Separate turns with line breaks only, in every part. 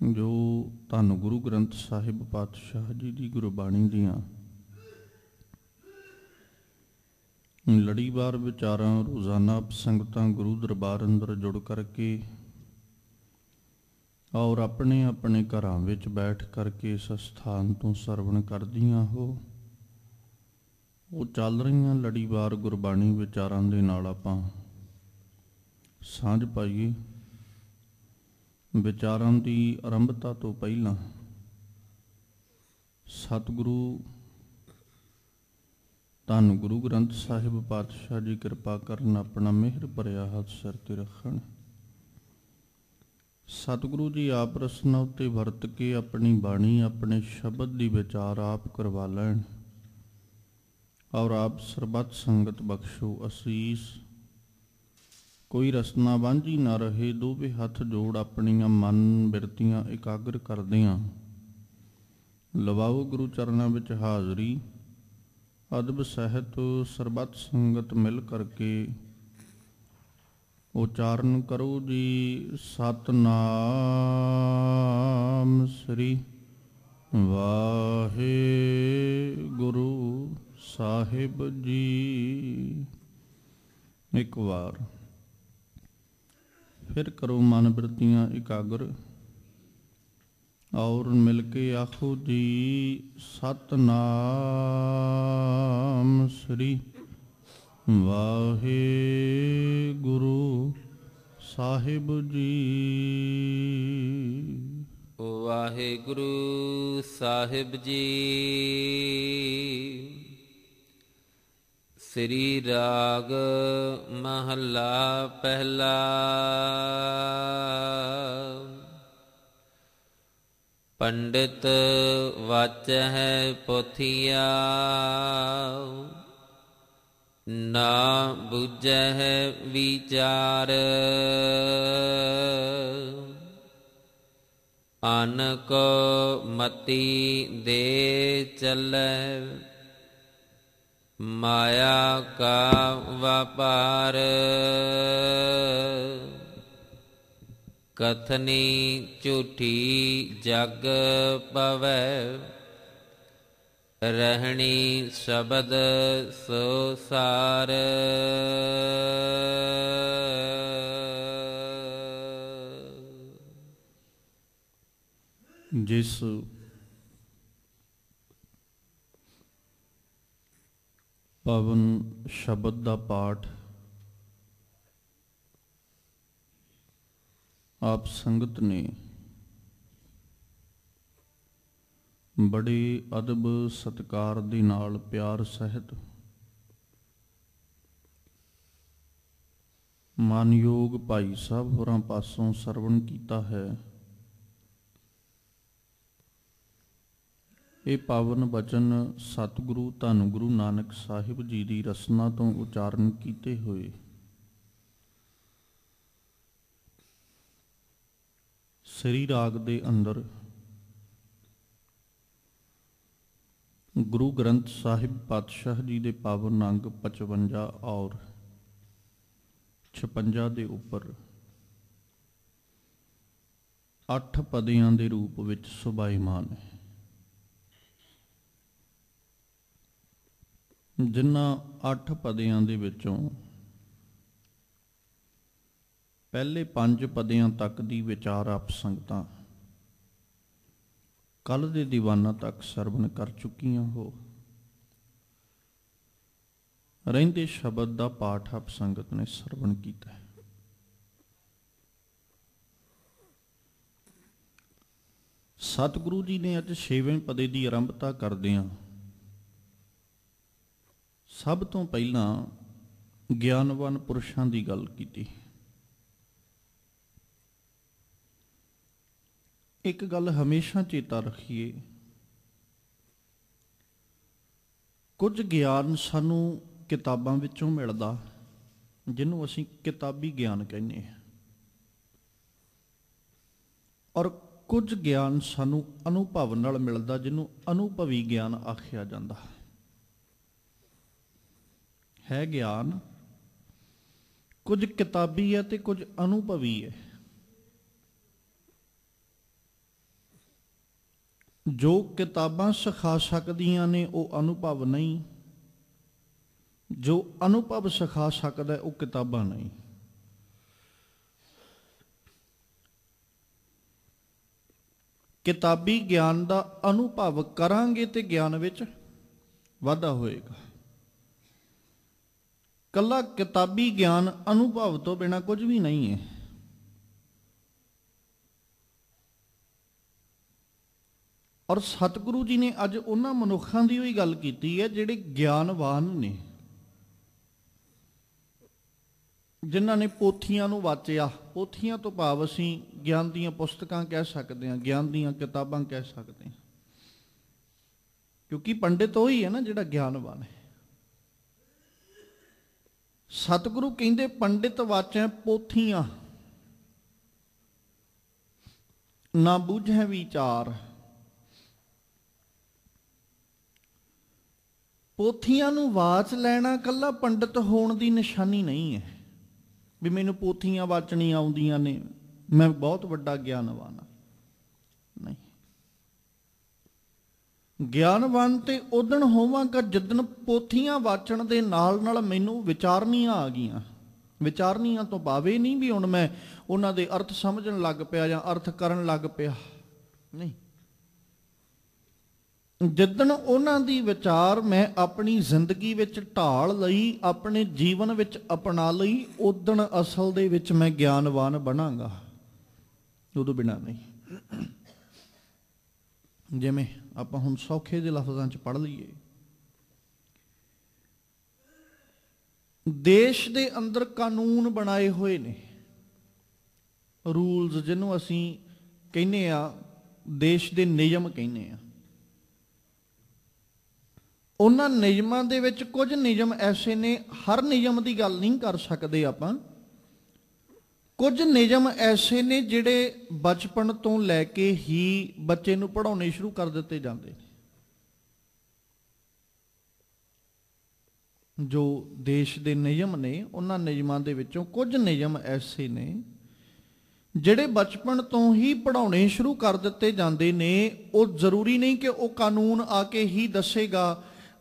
ਜੋ ਧੰਨ ਗੁਰੂ ਗ੍ਰੰਥ ਸਾਹਿਬ ਪਾਤਸ਼ਾਹ ਜੀ ਦੀ ਗੁਰਬਾਣੀ ਦੀਆਂ ਲੜੀਵਾਰ ਵਿਚਾਰਾਂ ਰੋਜ਼ਾਨਾ ਸੰਗਤਾਂ ਗੁਰੂ ਦਰਬਾਰ ਅੰਦਰ ਜੁੜ ਕਰਕੇ ਔਰ ਆਪਣੇ ਆਪਣੇ ਘਰਾਂ ਵਿੱਚ ਬੈਠ ਕਰਕੇ ਇਸ ਸਥਾਨ ਤੋਂ ਸਰਵਣ ਕਰਦੀਆਂ ਹੋ। ਉਹ ਚੱਲ ਰਹੀਆਂ ਲੜੀਵਾਰ ਗੁਰਬਾਣੀ ਵਿਚਾਰਾਂ ਦੇ ਨਾਲ ਆਪਾਂ ਸਾਂਝ ਪਾਈਏ। ਵਿਚਾਰਾਂ ਦੀ ਆਰੰਭਤਾ ਤੋਂ ਪਹਿਲਾਂ ਸਤਿਗੁਰੂ ਧੰਨ ਗੁਰੂ ਗ੍ਰੰਥ ਸਾਹਿਬ ਪਾਤਸ਼ਾਹ ਜੀ ਕਿਰਪਾ ਕਰਨ, ਆਪਣਾ ਮਿਹਰ ਭਰਿਆ ਹੱਥ ਸਿਰ ਤੇ ਰੱਖਣ। ਸਤਿਗੁਰੂ ਜੀ ਆਪ ਰਸਨਾ ਉੱਤੇ ਵਰਤ ਕੇ ਆਪਣੀ ਬਾਣੀ, ਆਪਣੇ ਸ਼ਬਦ ਦੀ ਵਿਚਾਰ ਆਪ ਕਰਵਾ ਲੈਣ ਔਰ ਆਪ ਸਰਬੱਤ ਸੰਗਤ ਬਖਸ਼ੋ ਅਸੀਸ। ਕੋਈ ਰਸਨਾ ਵਾਂਝੀ ਨਾ ਰਹੇ। ਦੋਵੇਂ ਹੱਥ ਜੋੜ ਆਪਣੀਆਂ ਮਨ ਬਿਰਤੀਆਂ ਇਕਾਗਰ ਕਰਦਿਆਂ ਲਵਾਓ ਗੁਰੂ ਚਰਨਾਂ ਵਿੱਚ ਹਾਜ਼ਰੀ। ਅਦਬ ਸਹਿਤ ਸਰਬੱਤ ਸੰਗਤ ਮਿਲ ਕਰਕੇ ਉਚਾਰਨ ਕਰੋ ਜੀ। ਸਤਨਾਮ ਸ੍ਰੀ ਵਾਹਿਗੁਰੂ ਸਾਹਿਬ ਜੀ। ਇੱਕ ਵਾਰ ਫਿਰ ਕਰੋ ਮਨ ਬਿਰਤੀਆਂ ਇਕਾਗਰ ਔਰ ਮਿਲ ਕੇ ਆਖੋ ਜੀ। ਸਤਨਾਮ ਸ੍ਰੀ ਵਾਹਿਗੁਰੂ ਸਾਹਿਬ ਜੀ।
ਵਾਹਿਗੁਰੂ ਸਾਹਿਬ ਜੀ। ਸ੍ਰੀ ਰਾਗ ਮਹੱਲਾ ਪਹਿਲਾ। ਪੰਡਿਤ ਵਾਚਹਿ ਪੋਥੀਆ, ਨਾ ਬੁਝਹਿ ਵਿਚਾਰ। ਅਨਕ ਮਤੀ ਦੇ ਚੱਲੈ, ਮਾਇਆ ਕਾ ਵਪਾਰ। ਕਥਨੀ ਝੂਠੀ ਜਗ ਪਵੈ, ਰਹਿਣੀ ਸ਼ਬਦ ਸੋ ਸਾਰ।
ਜਿਸ ਪਵਨ ਸ਼ਬਦ ਦਾ ਪਾਠ ਆਪ ਸੰਗਤ ਨੇ ਬੜੇ ਅਦਬ ਸਤਿਕਾਰ ਦੇ ਨਾਲ ਪਿਆਰ ਸਹਿਤ ਮਾਨਯੋਗ ਭਾਈ ਸਾਹਿਬ ਹੋਰਾਂ ਪਾਸੋਂ ਸਰਵਣ ਕੀਤਾ ਹੈ, ਇਹ ਪਾਵਨ ਬਚਨ ਸਤਿਗੁਰੂ ਧੰਨ ਗੁਰੂ ਨਾਨਕ ਸਾਹਿਬ ਜੀ ਦੀ ਰਸਨਾ ਤੋਂ ਉਚਾਰਨ ਕੀਤੇ ਹੋਏ ਸ੍ਰੀ ਰਾਗ ਦੇ ਅੰਦਰ ਗੁਰੂ ਗ੍ਰੰਥ ਸਾਹਿਬ ਪਾਤਸ਼ਾਹ ਜੀ ਦੇ ਪਾਵਨ ਅੰਗ 55 ਔਰ 56 ਦੇ ਉੱਪਰ 8 ਪਦਿਆਂ ਦੇ ਰੂਪ ਵਿੱਚ ਸੁਭਾਈਮਾਨ ਹੈ। ਜਿਨ੍ਹਾਂ 8 ਪਦਿਆਂ ਦੇ ਵਿੱਚੋਂ ਪਹਿਲੇ 5 ਪਦਿਆਂ ਤੱਕ ਦੀ ਵਿਚਾਰ ਆਪ ਸੰਗਤਾਂ ਕੱਲ ਦੇ ਦੀਵਾਨਾਂ ਤੱਕ ਸਰਵਣ ਕਰ ਚੁੱਕੀਆਂ ਹੋ। ਰਹਿੰਦੇ ਸ਼ਬਦ ਦਾ ਪਾਠ ਆਪ ਸੰਗਤ ਨੇ ਸਰਵਣ ਕੀਤਾ ਹੈ। ਸਤਿਗੁਰੂ ਜੀ ਨੇ ਅੱਜ 6ਵੇਂ ਪਦੇ ਦੀ ਆਰੰਭਤਾ ਕਰਦਿਆਂ ਸਭ ਤੋਂ ਪਹਿਲਾਂ ਗਿਆਨਵਾਨ ਪੁਰਸ਼ਾਂ ਦੀ ਗੱਲ ਕੀਤੀ। ਇੱਕ ਗੱਲ ਹਮੇਸ਼ਾ ਚੇਤਾ ਰੱਖੀਏ, ਕੁਝ ਗਿਆਨ ਸਾਨੂੰ ਕਿਤਾਬਾਂ ਵਿੱਚੋਂ ਮਿਲਦਾ, ਜਿਹਨੂੰ ਅਸੀਂ ਕਿਤਾਬੀ ਗਿਆਨ ਕਹਿੰਦੇ ਹਾਂ, ਔਰ ਕੁਝ ਗਿਆਨ ਸਾਨੂੰ ਅਨੁਭਵ ਨਾਲ ਮਿਲਦਾ, ਜਿਹਨੂੰ ਅਨੁਭਵੀ ਗਿਆਨ ਆਖਿਆ ਜਾਂਦਾ ਹੈ। ਗਿਆਨ ਕੁਝ ਕਿਤਾਬੀ ਹੈ ਤੇ ਕੁਝ ਅਨੁਭਵੀ ਹੈ। जो किताबां सिखा सकदियां ने वो अनुभव नहीं, जो अनुभव सिखा सकदा है वो किताबां नहीं। किताबी ज्ञान का अनुभव करांगे तो ज्ञान विच वाधा होएगा। कला किताबी ज्ञान अनुभव तो बिना कुछ भी नहीं है। और सतगुरु जी ने अज उन्हां मनुखां दी ही गल कीती है जिहड़े ज्ञानवान ने, जिन्हां ने पोथियां नूं वाचिया। पोथियां तो भाव असीं ज्ञान दीयां पुस्तकां कह सकते हैं, ज्ञान दीयां किताबां कह सकते हैं, क्योंकि पंडित वही है ना जिहड़ा ज्ञानवान है। सतगुरु कहंदे पंडित वाचै पोथियां ना बूझै विचार। पोथियां नूं वाच लैना कल्ला पंडित होण दी निशानी नहीं है भी मैनूं पोथियां वाचणियां आउंदियां ने, मैं बहुत वड्डा ज्ञानवान हाँ। नहीं, ज्ञानवान ते उदण होवांगा जिदन पोथियां वाचण दे नाल नाल मैनूं विचारनियां आ गईयां। विचारनियां तो भावे नहीं भी हुण मैं उन्हां दे अर्थ समझण लग पिया जां अर्थ करन लग पिया, नहीं। जिदन उन्हां दी विचार मैं अपनी जिंदगी विच ढाल लई, अपने जीवन विच अपना लई, उदण असल दे विच मैं ज्ञानवान बनांगा, उदों बिना नहीं। जिवें आपां हुण सौखे दे लफ्ज़ां च पढ़ लईए, देश दे अंदर कानून बनाए हुए ने, रूल्स जिन्हों असीं कहने आ, देश दे नियम कहने आ। उन्हां नियमां दे विच कुछ नियम ऐसे ने, हर नियम की गल नहीं कर सकते आपां, कुछ नियम ऐसे ने जिहड़े बचपन तो लैके ही बच्चे नूं पढ़ाउणे शुरू कर दिते जांदे ने। जो देश दे नियम ने उन्हां नियमां दे विचों कुछ नियम ऐसे ने जिहड़े बचपन तो ही पढ़ाउणे शुरू कर दिते जांदे ने। वो जरूरी नहीं कि वो कानून आके ही दसेगा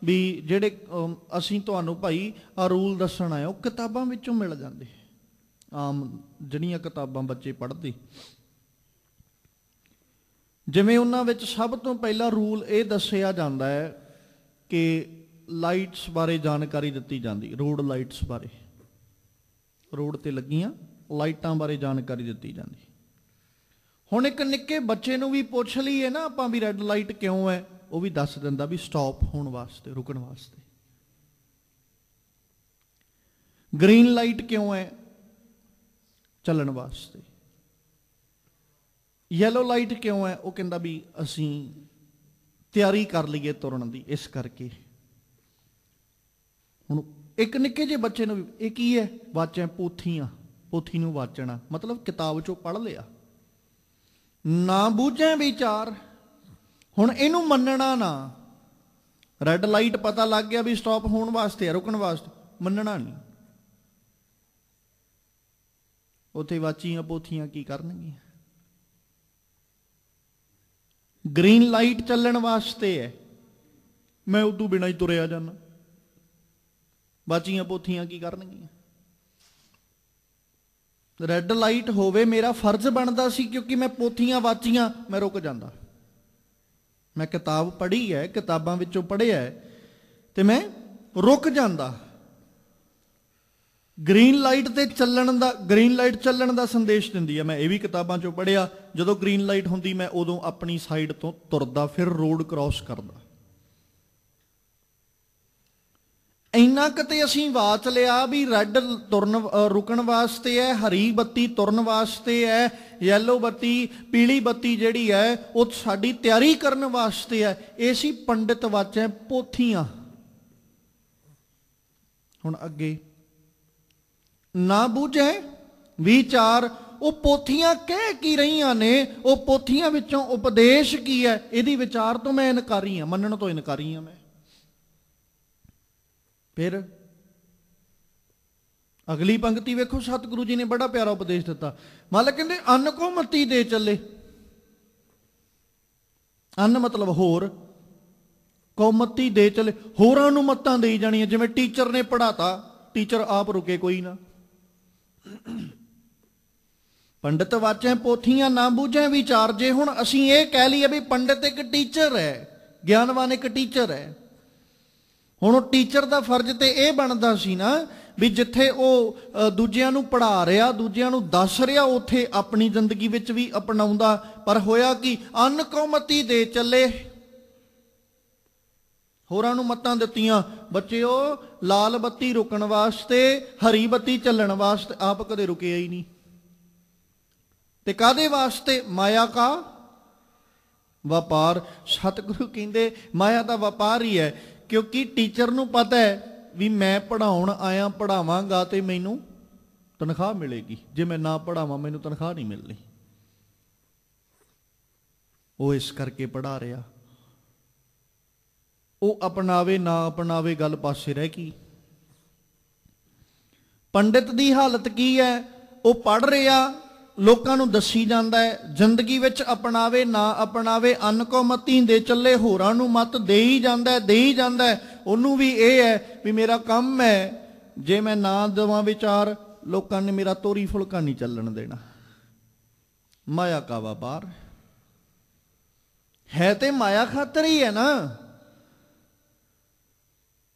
भी जिहड़े असीं तुहानूं भाई आ रूल दस्सण आए, वो किताबां विचों मिल जांदे। आम जिहड़ियां किताबां बच्चे पढ़दे, जिवें उन्हां विच सब तो पहला रूल ये दस्सिया जांदा है कि लाइट्स बारे जानकारी दित्ती जांदी, रोड लाइट्स बारे, रोड ते लगियां लाइटां बारे जानकारी दित्ती जांदी। हुण एक निक्के बच्चे नूं भी पुछ लईए ना आपां भी रैड लाइट क्यों है, वो भी दस दिंदा भी स्टॉप होने वास्ते, रुकण वास्ते। ग्रीन लाइट क्यों है, चलन वास्ते। येलो लाइट क्यों है, वो कहंदा भी असीं तैयारी कर लईए तुरन दी, इस करके। हुण एक निक्के जे बच्चे नूं ये की है, वाचै पोथियां, पोथी नूं वाचना मतलब किताब चों पढ़ लिया, ना बूझै विचार। हुण इहनूं मन्नना ना, रैड लाइट पता लग गया भी स्टॉप होने वास्ते है, रुकण वास्ते, मन्नना नहीं। उत्थे वाचियां पोथियां की करनगियां। ग्रीन लाइट चलण वास्ते है, मैं उदों बिना ही तुरिया जाना, वाचियां पोथियां की करनगियां। रैड लाइट होवे मेरा फर्ज बनता सी, क्योंकि मैं पोथियां वाचियां, मैं रुक जाता। मैं किताब पढ़ी है, किताबां विचों पढ़िया है, तो मैं रुक जाता। ग्रीन लाइट ते चलण दा, ग्रीन लाइट चलण दा संदेश दिंदी है, मैं ये भी किताबां चों पढ़िया। जदों ग्रीन लाइट हुंदी मैं उदों अपनी साइड तो तुरदा, फिर रोड क्रॉस करदा। इन्ना कते असीं वाच लिया भी रैड तुरन रुकण वास्ते है, हरी बत्ती तुरन वास्ते है, येलो बत्ती पीली बत्ती जिहड़ी है वो साडी तैयारी करन वास्ते है। ऐसी पंडित वाचै पोथियां। हुण अगे ना बूझे विचार, वो पोथियां कह की रहीआं ने, वो पोथियां विचों उपदेश की है, इहदी विचार तो मैं इनकारी हाँ, मनण तो इनकारी हाँ मैं। फिर अगली पंक्ति वेखो, सतगुरु जी ने बड़ा प्यारा उपदेश दिता। मालिक कहते अन्न को मती दे चले, ਅੰਨ ਮਤਲਬ ਹੋਰ, ਕੌਮਤੀ ਦੇ ਚਲੇ, ਹੋਰਾਂ ਨੂੰ ਮੱਤਾਂ ਦੇਈ ਜਾਣੀਆਂ। ਜਿਵੇਂ ਟੀਚਰ ਨੇ ਪੜ੍ਹਾਤਾ, ਟੀਚਰ ਆਪ ਰੁਕੇ ਕੋਈ ਨਾ। ਪੰਡਤ ਵਾਚੈ ਪੋਥੀਆਂ ਨਾ ਬੂਝੈ ਵਿਚਾਰ। ਜੇ ਹੁਣ ਅਸੀਂ ਇਹ ਕਹਿ ਲਈਏ ਵੀ ਪੰਡਤ ਇੱਕ ਟੀਚਰ ਹੈ, ਗਿਆਨਵਾਨ ਇੱਕ ਟੀਚਰ ਹੈ, ਹੁਣ ਉਹ ਟੀਚਰ ਦਾ ਫਰਜ਼ ਤੇ ਇਹ ਬਣਦਾ ਸੀ ਨਾ ਵੀ ਜਿੱਥੇ ਉਹ ਦੂਜਿਆਂ ਨੂੰ ਪੜ੍ਹਾ ਰਿਹਾ, ਦੂਜਿਆਂ ਨੂੰ ਦੱਸ ਰਿਹਾ, ਉੱਥੇ ਆਪਣੀ ਜ਼ਿੰਦਗੀ ਵਿੱਚ ਵੀ ਅਪਣਾਉਂਦਾ। ਪਰ ਹੋਇਆ ਕਿ ਅੰਨ ਕੌਮਤੀ ਦੇ ਚੱਲੇ, ਹੋਰਾਂ ਨੂੰ ਮੱਤਾਂ ਦਿੱਤੀਆਂ। ਬੱਚਿਓ, ਲਾਲ ਬੱਤੀ ਰੁਕਣ ਵਾਸਤੇ, ਹਰੀ ਬੱਤੀ ਚੱਲਣ ਵਾਸਤੇ ਆਪ ਕਦੇ ਰੁਕਿਆ ਹੀ ਨਹੀਂ। ਤੇ ਕਾਹਦੇ ਵਾਸਤੇ? ਮਾਇਆ ਕਾ ਵਪਾਰ। ਸਤਿਗੁਰੂ ਕਹਿੰਦੇ ਮਾਇਆ ਦਾ ਵਪਾਰ ਹੀ ਹੈ, ਕਿਉਂਕਿ ਟੀਚਰ ਨੂੰ ਪਤਾ ਹੈ ਵੀ ਮੈਂ ਪੜ੍ਹਾਉਣ ਆਇਆ, ਪੜ੍ਹਾਵਾਂਗਾ ਤੇ ਮੈਨੂੰ ਤਨਖਾਹ ਮਿਲੇਗੀ, ਜੇ ਮੈਂ ਨਾ ਪੜ੍ਹਾਵਾਂ ਮੈਨੂੰ ਤਨਖਾਹ ਨਹੀਂ ਮਿਲਣੀ। ਉਹ ਇਸ ਕਰਕੇ ਪੜ੍ਹਾ ਰਿਹਾ। ਉਹ ਅਪਣਾਵੇ ਨਾ ਅਪਣਾਵੇ ਗੱਲ ਪਾਸੇ ਰਹਿ ਗਈ। ਪੰਡਿਤ ਦੀ ਹਾਲਤ ਕੀ ਹੈ? ਉਹ ਪੜ੍ਹ ਰਿਹਾ, ਲੋਕਾਂ ਨੂੰ ਦੱਸੀ ਜਾਂਦਾ ਹੈ, ਜ਼ਿੰਦਗੀ ਵਿੱਚ ਅਪਣਾਵੇ ਨਾ ਅਪਣਾਵੇ, ਅੰਨ ਕੋ ਮਤੀ ਦੇ ਚੱਲੇ, ਹੋਰਾਂ ਨੂੰ ਮਤ ਦੇ ਹੀ ਜਾਂਦਾ, ਦੇ ਹੀ ਜਾਂਦਾ। ਉਹਨੂੰ ਵੀ ਇਹ ਹੈ ਵੀ ਮੇਰਾ ਕੰਮ ਹੈ, ਜੇ ਮੈਂ ਨਾ ਦੇਵਾਂ ਵਿਚਾਰ, ਲੋਕਾਂ ਨੇ ਮੇਰਾ ਤੋਰੀ ਫੁਲਕਾ ਨਹੀਂ ਚੱਲਣ ਦੇਣਾ। ਮਾਇਆ ਕਾ ਵਪਾਰ ਹੈ, ਤੇ ਮਾਇਆ ਖਾਤਰ ਹੀ ਹੈ ਨਾ।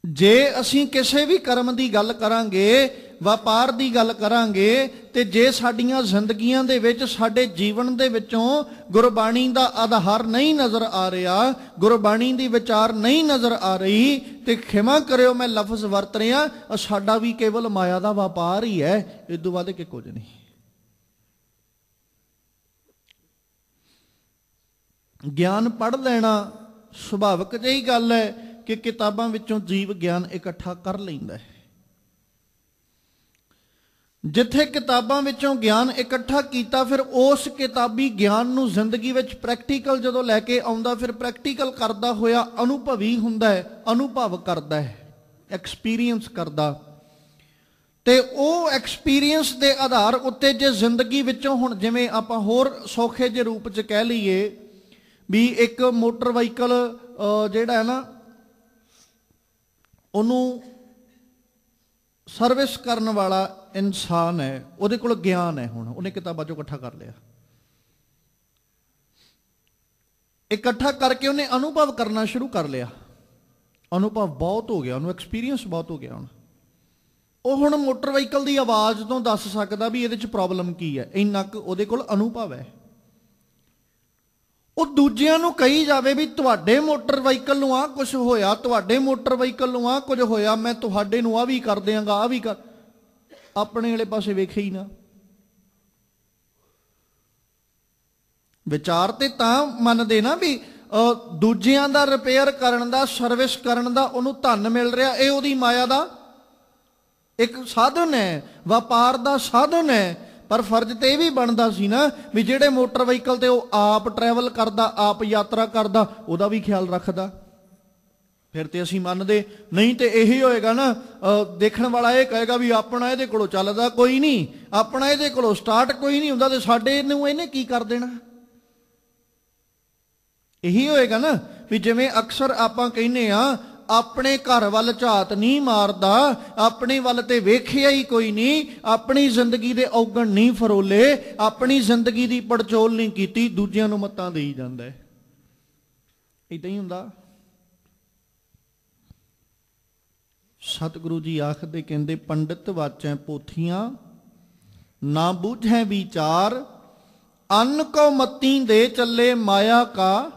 ਜੇ ਅਸੀਂ ਕਿਸੇ ਵੀ ਕਰਮ ਦੀ ਗੱਲ ਕਰਾਂਗੇ, ਵਪਾਰ ਦੀ ਗੱਲ ਕਰਾਂਗੇ, ਤੇ ਜੇ ਸਾਡੀਆਂ ਜ਼ਿੰਦਗੀਆਂ ਦੇ ਵਿੱਚ, ਸਾਡੇ ਜੀਵਨ ਦੇ ਵਿੱਚੋਂ ਗੁਰਬਾਣੀ ਦਾ ਆਧਾਰ ਨਹੀਂ ਨਜ਼ਰ ਆ ਰਿਹਾ, ਗੁਰਬਾਣੀ ਦੀ ਵਿਚਾਰ ਨਹੀਂ ਨਜ਼ਰ ਆ ਰਹੀ, ਤੇ ਖਿਮਾ ਕਰਿਓ ਮੈਂ ਲਫ਼ਜ਼ ਵਰਤ ਰਿਹਾ, ਸਾਡਾ ਵੀ ਕੇਵਲ ਮਾਇਆ ਦਾ ਵਪਾਰ ਹੀ ਹੈ, ਇਸ ਤੋਂ ਵੱਧ ਕੇ ਕੁਝ ਨਹੀਂ। ਗਿਆਨ ਪੜ੍ਹ ਲੈਣਾ ਸੁਭਾਵਿਕ ਜਿਹੀ ਗੱਲ ਹੈ ਕਿ ਕਿਤਾਬਾਂ ਵਿੱਚੋਂ ਜੀਵ ਗਿਆਨ ਇਕੱਠਾ ਕਰ ਲੈਂਦਾ ਹੈ। ਜਿੱਥੇ ਕਿਤਾਬਾਂ ਵਿੱਚੋਂ ਗਿਆਨ ਇਕੱਠਾ ਕੀਤਾ, ਫਿਰ ਉਸ ਕਿਤਾਬੀ ਗਿਆਨ ਨੂੰ ਜ਼ਿੰਦਗੀ ਵਿੱਚ ਪ੍ਰੈਕਟੀਕਲ ਜਦੋਂ ਲੈ ਕੇ ਆਉਂਦਾ, ਫਿਰ ਪ੍ਰੈਕਟੀਕਲ ਕਰਦਾ ਹੋਇਆ ਅਨੁਭਵੀ ਹੁੰਦਾ ਹੈ, ਅਨੁਭਵ ਕਰਦਾ ਹੈ, ਐਕਸਪੀਰੀਅੰਸ ਕਰਦਾ। ਤੇ ਉਹ ਐਕਸਪੀਰੀਅੰਸ ਦੇ ਆਧਾਰ ਉੱਤੇ ਜੇ ਜ਼ਿੰਦਗੀ ਵਿੱਚੋਂ, ਹੁਣ ਜਿਵੇਂ ਆਪਾਂ ਹੋਰ ਸੌਖੇ ਜਿਹੇ ਰੂਪ 'ਚ ਕਹਿ ਲਈਏ ਵੀ ਇੱਕ ਮੋਟਰ ਵਹੀਕਲ ਜਿਹੜਾ ਹੈ ਨਾ, ਉਹਨੂੰ ਸਰਵਿਸ ਕਰਨ ਵਾਲਾ ਇਨਸਾਨ ਹੈ, ਉਹਦੇ ਕੋਲ ਗਿਆਨ ਹੈ, ਹੁਣ ਉਹਨੇ ਕਿਤਾਬਾਂ 'ਚੋਂ ਇਕੱਠਾ ਕਰ ਲਿਆ, ਇਕੱਠਾ ਕਰਕੇ ਉਹਨੇ ਅਨੁਭਵ ਕਰਨਾ ਸ਼ੁਰੂ ਕਰ ਲਿਆ। ਅਨੁਭਵ ਬਹੁਤ ਹੋ ਗਿਆ, ਉਹਨੂੰ ਐਕਸਪੀਰੀਅੰਸ ਬਹੁਤ ਹੋ ਗਿਆ। ਉਹ ਹੁਣ ਮੋਟਰ ਵਹੀਕਲ ਦੀ ਆਵਾਜ਼ ਤੋਂ ਦੱਸ ਸਕਦਾ ਵੀ ਇਹਦੇ 'ਚ ਪ੍ਰੋਬਲਮ ਕੀ ਹੈ, ਇੰਨਾ ਕੁ ਉਹਦੇ ਕੋਲ ਅਨੁਭਵ ਹੈ। ਉਹ ਦੂਜਿਆਂ ਨੂੰ ਕਹੀ ਜਾਵੇ ਵੀ ਤੁਹਾਡੇ ਮੋਟਰ ਵਹੀਕਲ ਨੂੰ ਆਹ ਕੁਝ ਹੋਇਆ, ਤੁਹਾਡੇ ਮੋਟਰ ਵਹੀਕਲ ਨੂੰ ਆਹ ਕੁਝ ਹੋਇਆ, ਮੈਂ ਤੁਹਾਡੇ ਨੂੰ ਆਹ ਵੀ ਕਰ ਦਿਆਂਗਾ, ਆਹ ਵੀ ਕਰ, ਆਪਣੇ ਵਾਲੇ ਪਾਸੇ ਵੇਖੇ ਹੀ ਨਾ। ਵਿਚਾਰ ਤੇ ਤਾਂ ਮੰਨਦੇ ਨਾ ਵੀ ਦੂਜਿਆਂ ਦਾ ਰਿਪੇਅਰ ਕਰਨ ਦਾ, ਸਰਵਿਸ ਕਰਨ ਦਾ ਉਹਨੂੰ ਧਨ ਮਿਲ ਰਿਹਾ, ਇਹ ਉਹਦੀ ਮਾਇਆ ਦਾ ਇੱਕ ਸਾਧਨ ਹੈ, ਵਪਾਰ ਦਾ ਸਾਧਨ ਹੈ। ਪਰ ਫਰਜ਼ ਤੇ ਇਹ ਵੀ ਬਣਦਾ ਸੀ ਨਾ ਵੀ ਜਿਹੜੇ ਮੋਟਰ ਵਹੀਕਲ ਤੇ ਉਹ ਆਪ ਟਰੈਵਲ ਕਰਦਾ, ਆਪ ਯਾਤਰਾ ਕਰਦਾ, ਉਹਦਾ ਵੀ ਖਿਆਲ ਰੱਖਦਾ। ਫਿਰ ਤੇ ਅਸੀਂ ਮੰਨਦੇ, ਨਹੀਂ ਤੇ ਇਹੀ ਹੋਏਗਾ ਨਾ, ਦੇਖਣ ਵਾਲਾ ਇਹ ਕਹੇਗਾ ਵੀ ਆਪਣਾ ਇਹਦੇ ਕੋਲੋਂ ਚੱਲਦਾ ਕੋਈ ਨਹੀਂ, ਆਪਣਾ ਇਹਦੇ ਕੋਲੋਂ ਸਟਾਰਟ ਕੋਈ ਨਹੀਂ ਹੁੰਦਾ, ਤੇ ਸਾਡੇ ਨੂੰ ਇਹਨੇ ਕੀ ਕਰ ਦੇਣਾ। ਇਹੀ ਹੋਏਗਾ ਨਾ ਵੀ ਜਿਵੇਂ ਅਕਸਰ ਆਪਾਂ ਕਹਿੰਦੇ ਆ, ਆਪਣੇ ਘਰ ਵੱਲ ਝਾਤ ਨਹੀਂ ਮਾਰਦਾ, ਆਪਣੇ ਵੱਲ ਤੇ ਵੇਖਿਆ ਹੀ ਕੋਈ ਨਹੀਂ, ਆਪਣੀ ਜ਼ਿੰਦਗੀ ਦੇ ਔਗਣ ਨਹੀਂ ਫਰੋਲੇ, ਆਪਣੀ ਜ਼ਿੰਦਗੀ ਦੀ ਪੜਚੋਲ ਨਹੀਂ ਕੀਤੀ, ਦੂਜਿਆਂ ਨੂੰ ਮੱਤਾਂ ਦੇਈ ਜਾਂਦਾ ਹੈ। ਏਦਾਂ ਹੀ ਹੁੰਦਾ। ਸਤਿਗੁਰੂ ਜੀ ਆਖਦੇ, ਕਹਿੰਦੇ ਪੰਡਿਤ ਵਾਚੈ ਪੋਥੀਆਂ ਨਾ ਬੂਝੈ ਵਿਚਾਰ, ਅੰਨ ਕੋ ਮਤੀ ਦੇ ਚੱਲੇ, ਮਾਇਆ ਕਾ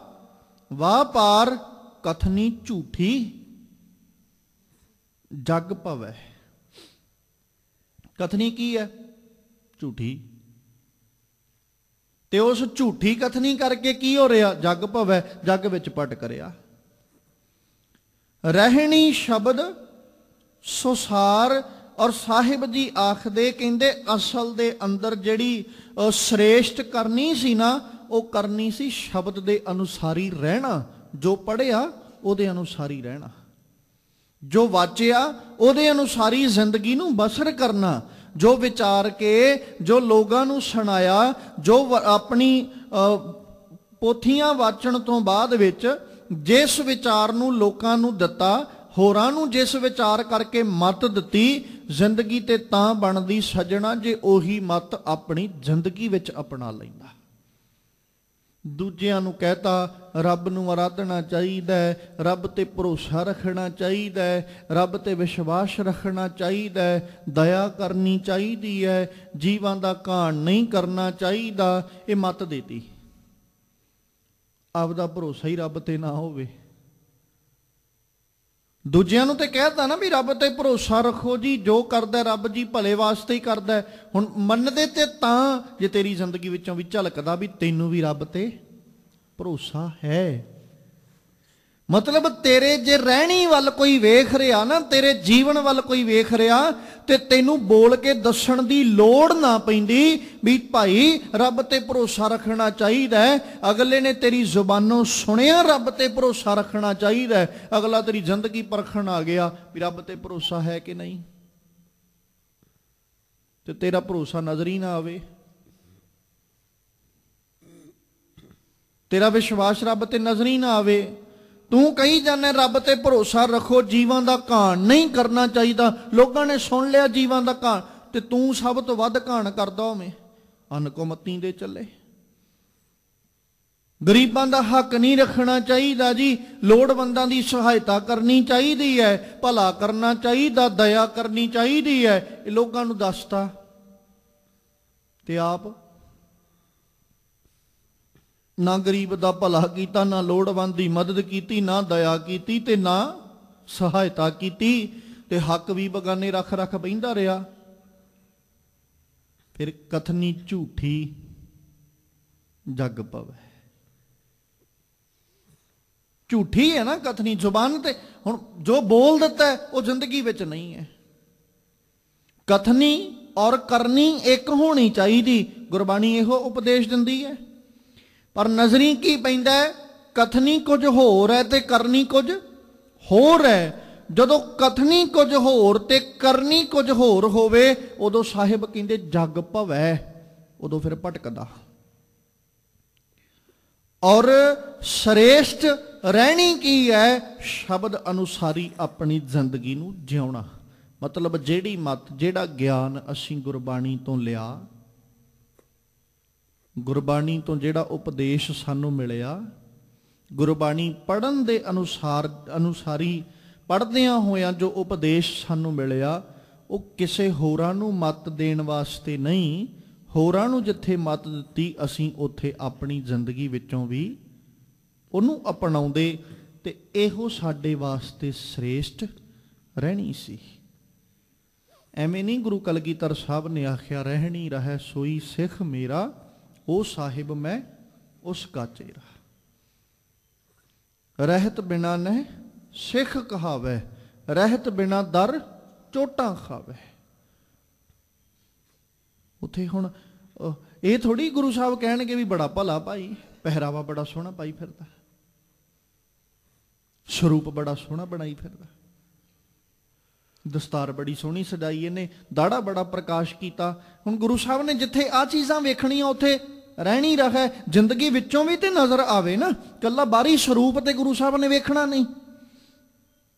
ਵਾਪਾਰ, ਕਥਨੀ ਝੂਠੀ ਜਗ ਭਵੈ। ਕਥਨੀ ਕੀ ਹੈ? ਝੂਠੀ। ਤੇ ਉਸ ਝੂਠੀ ਕਥਨੀ ਕਰਕੇ ਕੀ ਹੋ ਰਿਹਾ? ਜਗ ਭਵੈ, ਜਗ ਵਿੱਚ ਪਟ ਕਰਿਆ। ਰਹਿਣੀ ਸ਼ਬਦ ਸੁਸਾਰ। ਔਰ ਸਾਹਿਬ ਜੀ ਆਖਦੇ, ਕਹਿੰਦੇ ਅਸਲ ਦੇ ਅੰਦਰ ਜਿਹੜੀ ਸ੍ਰੇਸ਼ਟ ਕਰਨੀ ਸੀ ਨਾ, ਉਹ ਕਰਨੀ ਸੀ ਸ਼ਬਦ ਦੇ ਅਨੁਸਾਰੀ ਰਹਿਣਾ। ਜੋ ਪੜ੍ਹਿਆ ਉਹਦੇ ਅਨੁਸਾਰੀ ਰਹਿਣਾ, ਜੋ ਵਾਚਿਆ ਉਹਦੇ ਅਨੁਸਾਰੀ ਜ਼ਿੰਦਗੀ ਨੂੰ ਬਸਰ ਕਰਨਾ, ਜੋ ਵਿਚਾਰ ਕੇ, ਜੋ ਲੋਕਾਂ ਨੂੰ ਸੁਣਾਇਆ, ਜੋ ਆਪਣੀ ਪੋਥੀਆਂ ਵਾਚਣ ਤੋਂ ਬਾਅਦ ਵਿੱਚ ਜਿਸ ਵਿਚਾਰ ਨੂੰ ਲੋਕਾਂ ਨੂੰ ਦਿੱਤਾ, ਹੋਰਾਂ ਨੂੰ ਜਿਸ ਵਿਚਾਰ ਕਰਕੇ ਮੱਤ ਦਿੱਤੀ, ਜ਼ਿੰਦਗੀ ਤੇ ਤਾਂ ਬਣਦੀ ਸੱਜਣਾ ਜੇ ਉਹੀ ਮੱਤ ਆਪਣੀ ਜ਼ਿੰਦਗੀ ਵਿੱਚ ਅਪਣਾ ਲੈਂਦਾ। ਦੂਜਿਆਂ ਨੂੰ ਕਹਿਤਾ ਰੱਬ ਨੂੰ ਆਰਾਧਣਾ ਚਾਹੀਦਾ ਹੈ, ਰੱਬ ਤੇ ਭਰੋਸਾ ਰੱਖਣਾ ਚਾਹੀਦਾ ਹੈ, ਰੱਬ ਤੇ ਵਿਸ਼ਵਾਸ ਰੱਖਣਾ ਚਾਹੀਦਾ ਹੈ, ਦਇਆ ਕਰਨੀ ਚਾਹੀਦੀ ਹੈ, ਜੀਵਾਂ ਦਾ ਘਾਣ ਨਹੀਂ ਕਰਨਾ ਚਾਹੀਦਾ, ਇਹ ਮੱਤ ਦੇਤੀ। ਆਪਦਾ ਭਰੋਸਾ ਹੀ ਰੱਬ ਤੇ ਨਾ ਹੋਵੇ। ਦੂਜਿਆਂ ਨੂੰ ਤੇ ਕਹਿਤਾ ਨਾ ਵੀ ਰੱਬ ਤੇ ਭਰੋਸਾ ਰੱਖੋ ਜੀ, ਜੋ ਕਰਦਾ ਰੱਬ ਜੀ ਭਲੇ ਵਾਸਤੇ ਹੀ ਕਰਦਾ। ਹੁਣ ਮੰਨਦੇ ਤੇ ਤਾਂ ਜੇ ਤੇਰੀ ਜ਼ਿੰਦਗੀ ਵਿੱਚੋਂ ਵੀ ਝਲਕਦਾ ਵੀ ਤੈਨੂੰ ਵੀ ਰੱਬ ਤੇ ਭਰੋਸਾ ਹੈ। ਮਤਲਬ ਤੇਰੇ ਜੇ ਰਹਿਣੀ ਵੱਲ ਕੋਈ ਵੇਖ ਰਿਹਾ ਨਾ, ਤੇਰੇ ਜੀਵਨ ਵੱਲ ਕੋਈ ਵੇਖ ਰਿਹਾ, ਤੇ ਤੈਨੂੰ ਬੋਲ ਕੇ ਦੱਸਣ ਦੀ ਲੋੜ ਨਾ ਪੈਂਦੀ ਵੀ ਭਾਈ ਰੱਬ ਤੇ ਭਰੋਸਾ ਰੱਖਣਾ ਚਾਹੀਦਾ ਹੈ। ਅਗਲੇ ਨੇ ਤੇਰੀ ਜ਼ੁਬਾਨੋਂ ਸੁਣਿਆ ਰੱਬ ਤੇ ਭਰੋਸਾ ਰੱਖਣਾ ਚਾਹੀਦਾ ਹੈ, ਅਗਲਾ ਤੇਰੀ ਜ਼ਿੰਦਗੀ ਪਰਖਣ ਆ ਗਿਆ ਵੀ ਰੱਬ ਤੇ ਭਰੋਸਾ ਹੈ ਕਿ ਨਹੀਂ, ਤੇ ਤੇਰਾ ਭਰੋਸਾ ਨਜ਼ਰ ਹੀ ਨਾ ਆਵੇ, ਤੇਰਾ ਵਿਸ਼ਵਾਸ ਰੱਬ ਤੇ ਨਜ਼ਰ ਹੀ ਨਾ ਆਵੇ। ਤੂੰ ਕਹੀ ਜਾਂਦਾ ਰੱਬ ਤੇ ਭਰੋਸਾ ਰੱਖੋ, ਜੀਵਾਂ ਦਾ ਘਾਣ ਨਹੀਂ ਕਰਨਾ ਚਾਹੀਦਾ, ਲੋਕਾਂ ਨੇ ਸੁਣ ਲਿਆ ਜੀਵਾਂ ਦਾ ਘਾਣ, ਤੇ ਤੂੰ ਸਭ ਤੋਂ ਵੱਧ ਘਾਣ ਕਰਦਾ ਹੋਵੇਂ। ਅਨਕੁਮਤੀ ਦੇ ਚੱਲੇ। ਗਰੀਬਾਂ ਦਾ ਹੱਕ ਨਹੀਂ ਰੱਖਣਾ ਚਾਹੀਦਾ ਜੀ, ਲੋੜਵੰਦਾਂ ਦੀ ਸਹਾਇਤਾ ਕਰਨੀ ਚਾਹੀਦੀ ਹੈ, ਭਲਾ ਕਰਨਾ ਚਾਹੀਦਾ, ਦਇਆ ਕਰਨੀ ਚਾਹੀਦੀ ਹੈ, ਇਹ ਲੋਕਾਂ ਨੂੰ ਦੱਸਤਾ ਤੇ ਆਪ ਨਾ ਗਰੀਬ ਦਾ ਭਲਾ ਕੀਤਾ, ਨਾ ਲੋੜਵੰਦ ਦੀ ਮਦਦ ਕੀਤੀ, ਨਾ ਦਇਆ ਕੀਤੀ ਤੇ ਨਾ ਸਹਾਇਤਾ ਕੀਤੀ, ਤੇ ਹੱਕ ਵੀ ਬਗਾਨੇ ਰੱਖ ਰੱਖ ਬਹਿੰਦਾ ਰਿਹਾ। ਫਿਰ ਕਥਨੀ ਝੂਠੀ ਜਗ ਪਵੈ। ਝੂਠੀ ਹੈ ਨਾ ਕਥਨੀ, ਜ਼ੁਬਾਨ ਤੇ ਹੁਣ ਜੋ ਬੋਲ ਦਿੱਤਾ ਉਹ ਜ਼ਿੰਦਗੀ ਵਿੱਚ ਨਹੀਂ ਹੈ। ਕਥਨੀ ਔਰ ਕਰਨੀ ਇੱਕ ਹੋਣੀ ਚਾਹੀਦੀ, ਗੁਰਬਾਣੀ ਇਹੋ ਉਪਦੇਸ਼ ਦਿੰਦੀ ਹੈ। ਪਰ ਨਜ਼ਰੀ ਕੀ ਪੈਂਦਾ, ਕਥਨੀ ਕੁਝ ਹੋਰ ਹੈ ਤੇ ਕਰਨੀ ਕੁਝ ਹੋਰ ਹੈ। ਜਦੋਂ ਕਥਨੀ ਕੁਝ ਹੋਰ ਤੇ ਕਰਨੀ ਕੁਝ ਹੋਰ ਹੋਵੇ, ਉਦੋਂ ਸਾਹਿਬ ਕਹਿੰਦੇ ਜਗ ਭਵੈ, ਉਦੋਂ ਫਿਰ ਭਟਕਦਾ। ਔਰ ਸ੍ਰੇਸ਼ਟ ਰਹਿਣੀ ਕੀ ਹੈ, ਸ਼ਬਦ ਅਨੁਸਾਰੀ ਆਪਣੀ ਜ਼ਿੰਦਗੀ ਨੂੰ ਜਿਉਣਾ। ਮਤਲਬ ਜਿਹੜੀ ਮੱਤ, ਜਿਹੜਾ ਗਿਆਨ ਅਸੀਂ ਗੁਰਬਾਣੀ ਤੋਂ ਲਿਆ, ਗੁਰਬਾਣੀ ਤੋਂ ਜਿਹੜਾ ਉਪਦੇਸ਼ ਸਾਨੂੰ ਮਿਲਿਆ, ਗੁਰਬਾਣੀ ਪੜ੍ਹਨ ਦੇ ਅਨੁਸਾਰੀ ਪੜ੍ਹਦਿਆਂ ਹੋਇਆਂ ਜੋ ਉਪਦੇਸ਼ ਸਾਨੂੰ ਮਿਲਿਆ, ਉਹ ਕਿਸੇ ਹੋਰਾਂ ਨੂੰ ਮੱਤ ਦੇਣ ਵਾਸਤੇ ਨਹੀਂ। ਹੋਰਾਂ ਨੂੰ ਜਿੱਥੇ ਮੱਤ ਦਿੱਤੀ, ਅਸੀਂ ਉੱਥੇ ਆਪਣੀ ਜ਼ਿੰਦਗੀ ਵਿੱਚੋਂ ਵੀ ਉਹਨੂੰ ਅਪਣਾਉਂਦੇ, ਤੇ ਇਹੋ ਸਾਡੇ ਵਾਸਤੇ ਸ੍ਰੇਸ਼ਟ ਰਹਿਣੀ ਸੀ। ਐਵੇਂ ਨਹੀਂ ਗੁਰੂ ਕਲਗੀਧਰ ਸਾਹਿਬ ਨੇ ਆਖਿਆ, ਰਹਿਣੀ ਰਹਿ ਸੋਈ ਸਿੱਖ ਮੇਰਾ, ਉਹ ਸਾਹਿਬ ਮੈਂ ਉਸ ਕਾ ਚੇਰਾ। ਰਹਿਤ ਬਿਨਾ ਨਹਿ ਸਿੱਖ ਕਹਾਵੈ, ਰਹਿਤ ਬਿਨਾ ਦਰ ਚੋਟਾਂ ਖਾਵੈ। ਉੱਥੇ ਹੁਣ ਇਹ ਥੋੜੀ ਗੁਰੂ ਸਾਹਿਬ ਕਹਿਣਗੇ ਵੀ ਬੜਾ ਭਲਾ ਭਾਈ, ਪਹਿਰਾਵਾ ਬੜਾ ਸੋਹਣਾ ਪਾਈ ਫਿਰਦਾ, ਸਰੂਪ ਬੜਾ ਸੋਹਣਾ ਬਣਾਈ ਫਿਰਦਾ, ਦਸਤਾਰ ਬੜੀ ਸੋਹਣੀ ਸਜਾਈ ਇਹਨੇ, ਦਾੜਾ ਬੜਾ ਪ੍ਰਕਾਸ਼ ਕੀਤਾ। ਹੁਣ ਗੁਰੂ ਸਾਹਿਬ ਨੇ ਜਿੱਥੇ ਆਹ ਚੀਜ਼ਾਂ ਵੇਖਣੀਆਂ, ਉੱਥੇ ਰਹਿਣੀ ਰਹੇ, ਜ਼ਿੰਦਗੀ ਵਿੱਚੋਂ ਵੀ ਤੇ ਨਜ਼ਰ ਆਵੇ ਨਾ। ਕੱਲਾ ਬਾਹਰੀ ਸਰੂਪ ਤੇ ਗੁਰੂ ਸਾਹਿਬ ਨੇ ਵੇਖਣਾ ਨਹੀਂ।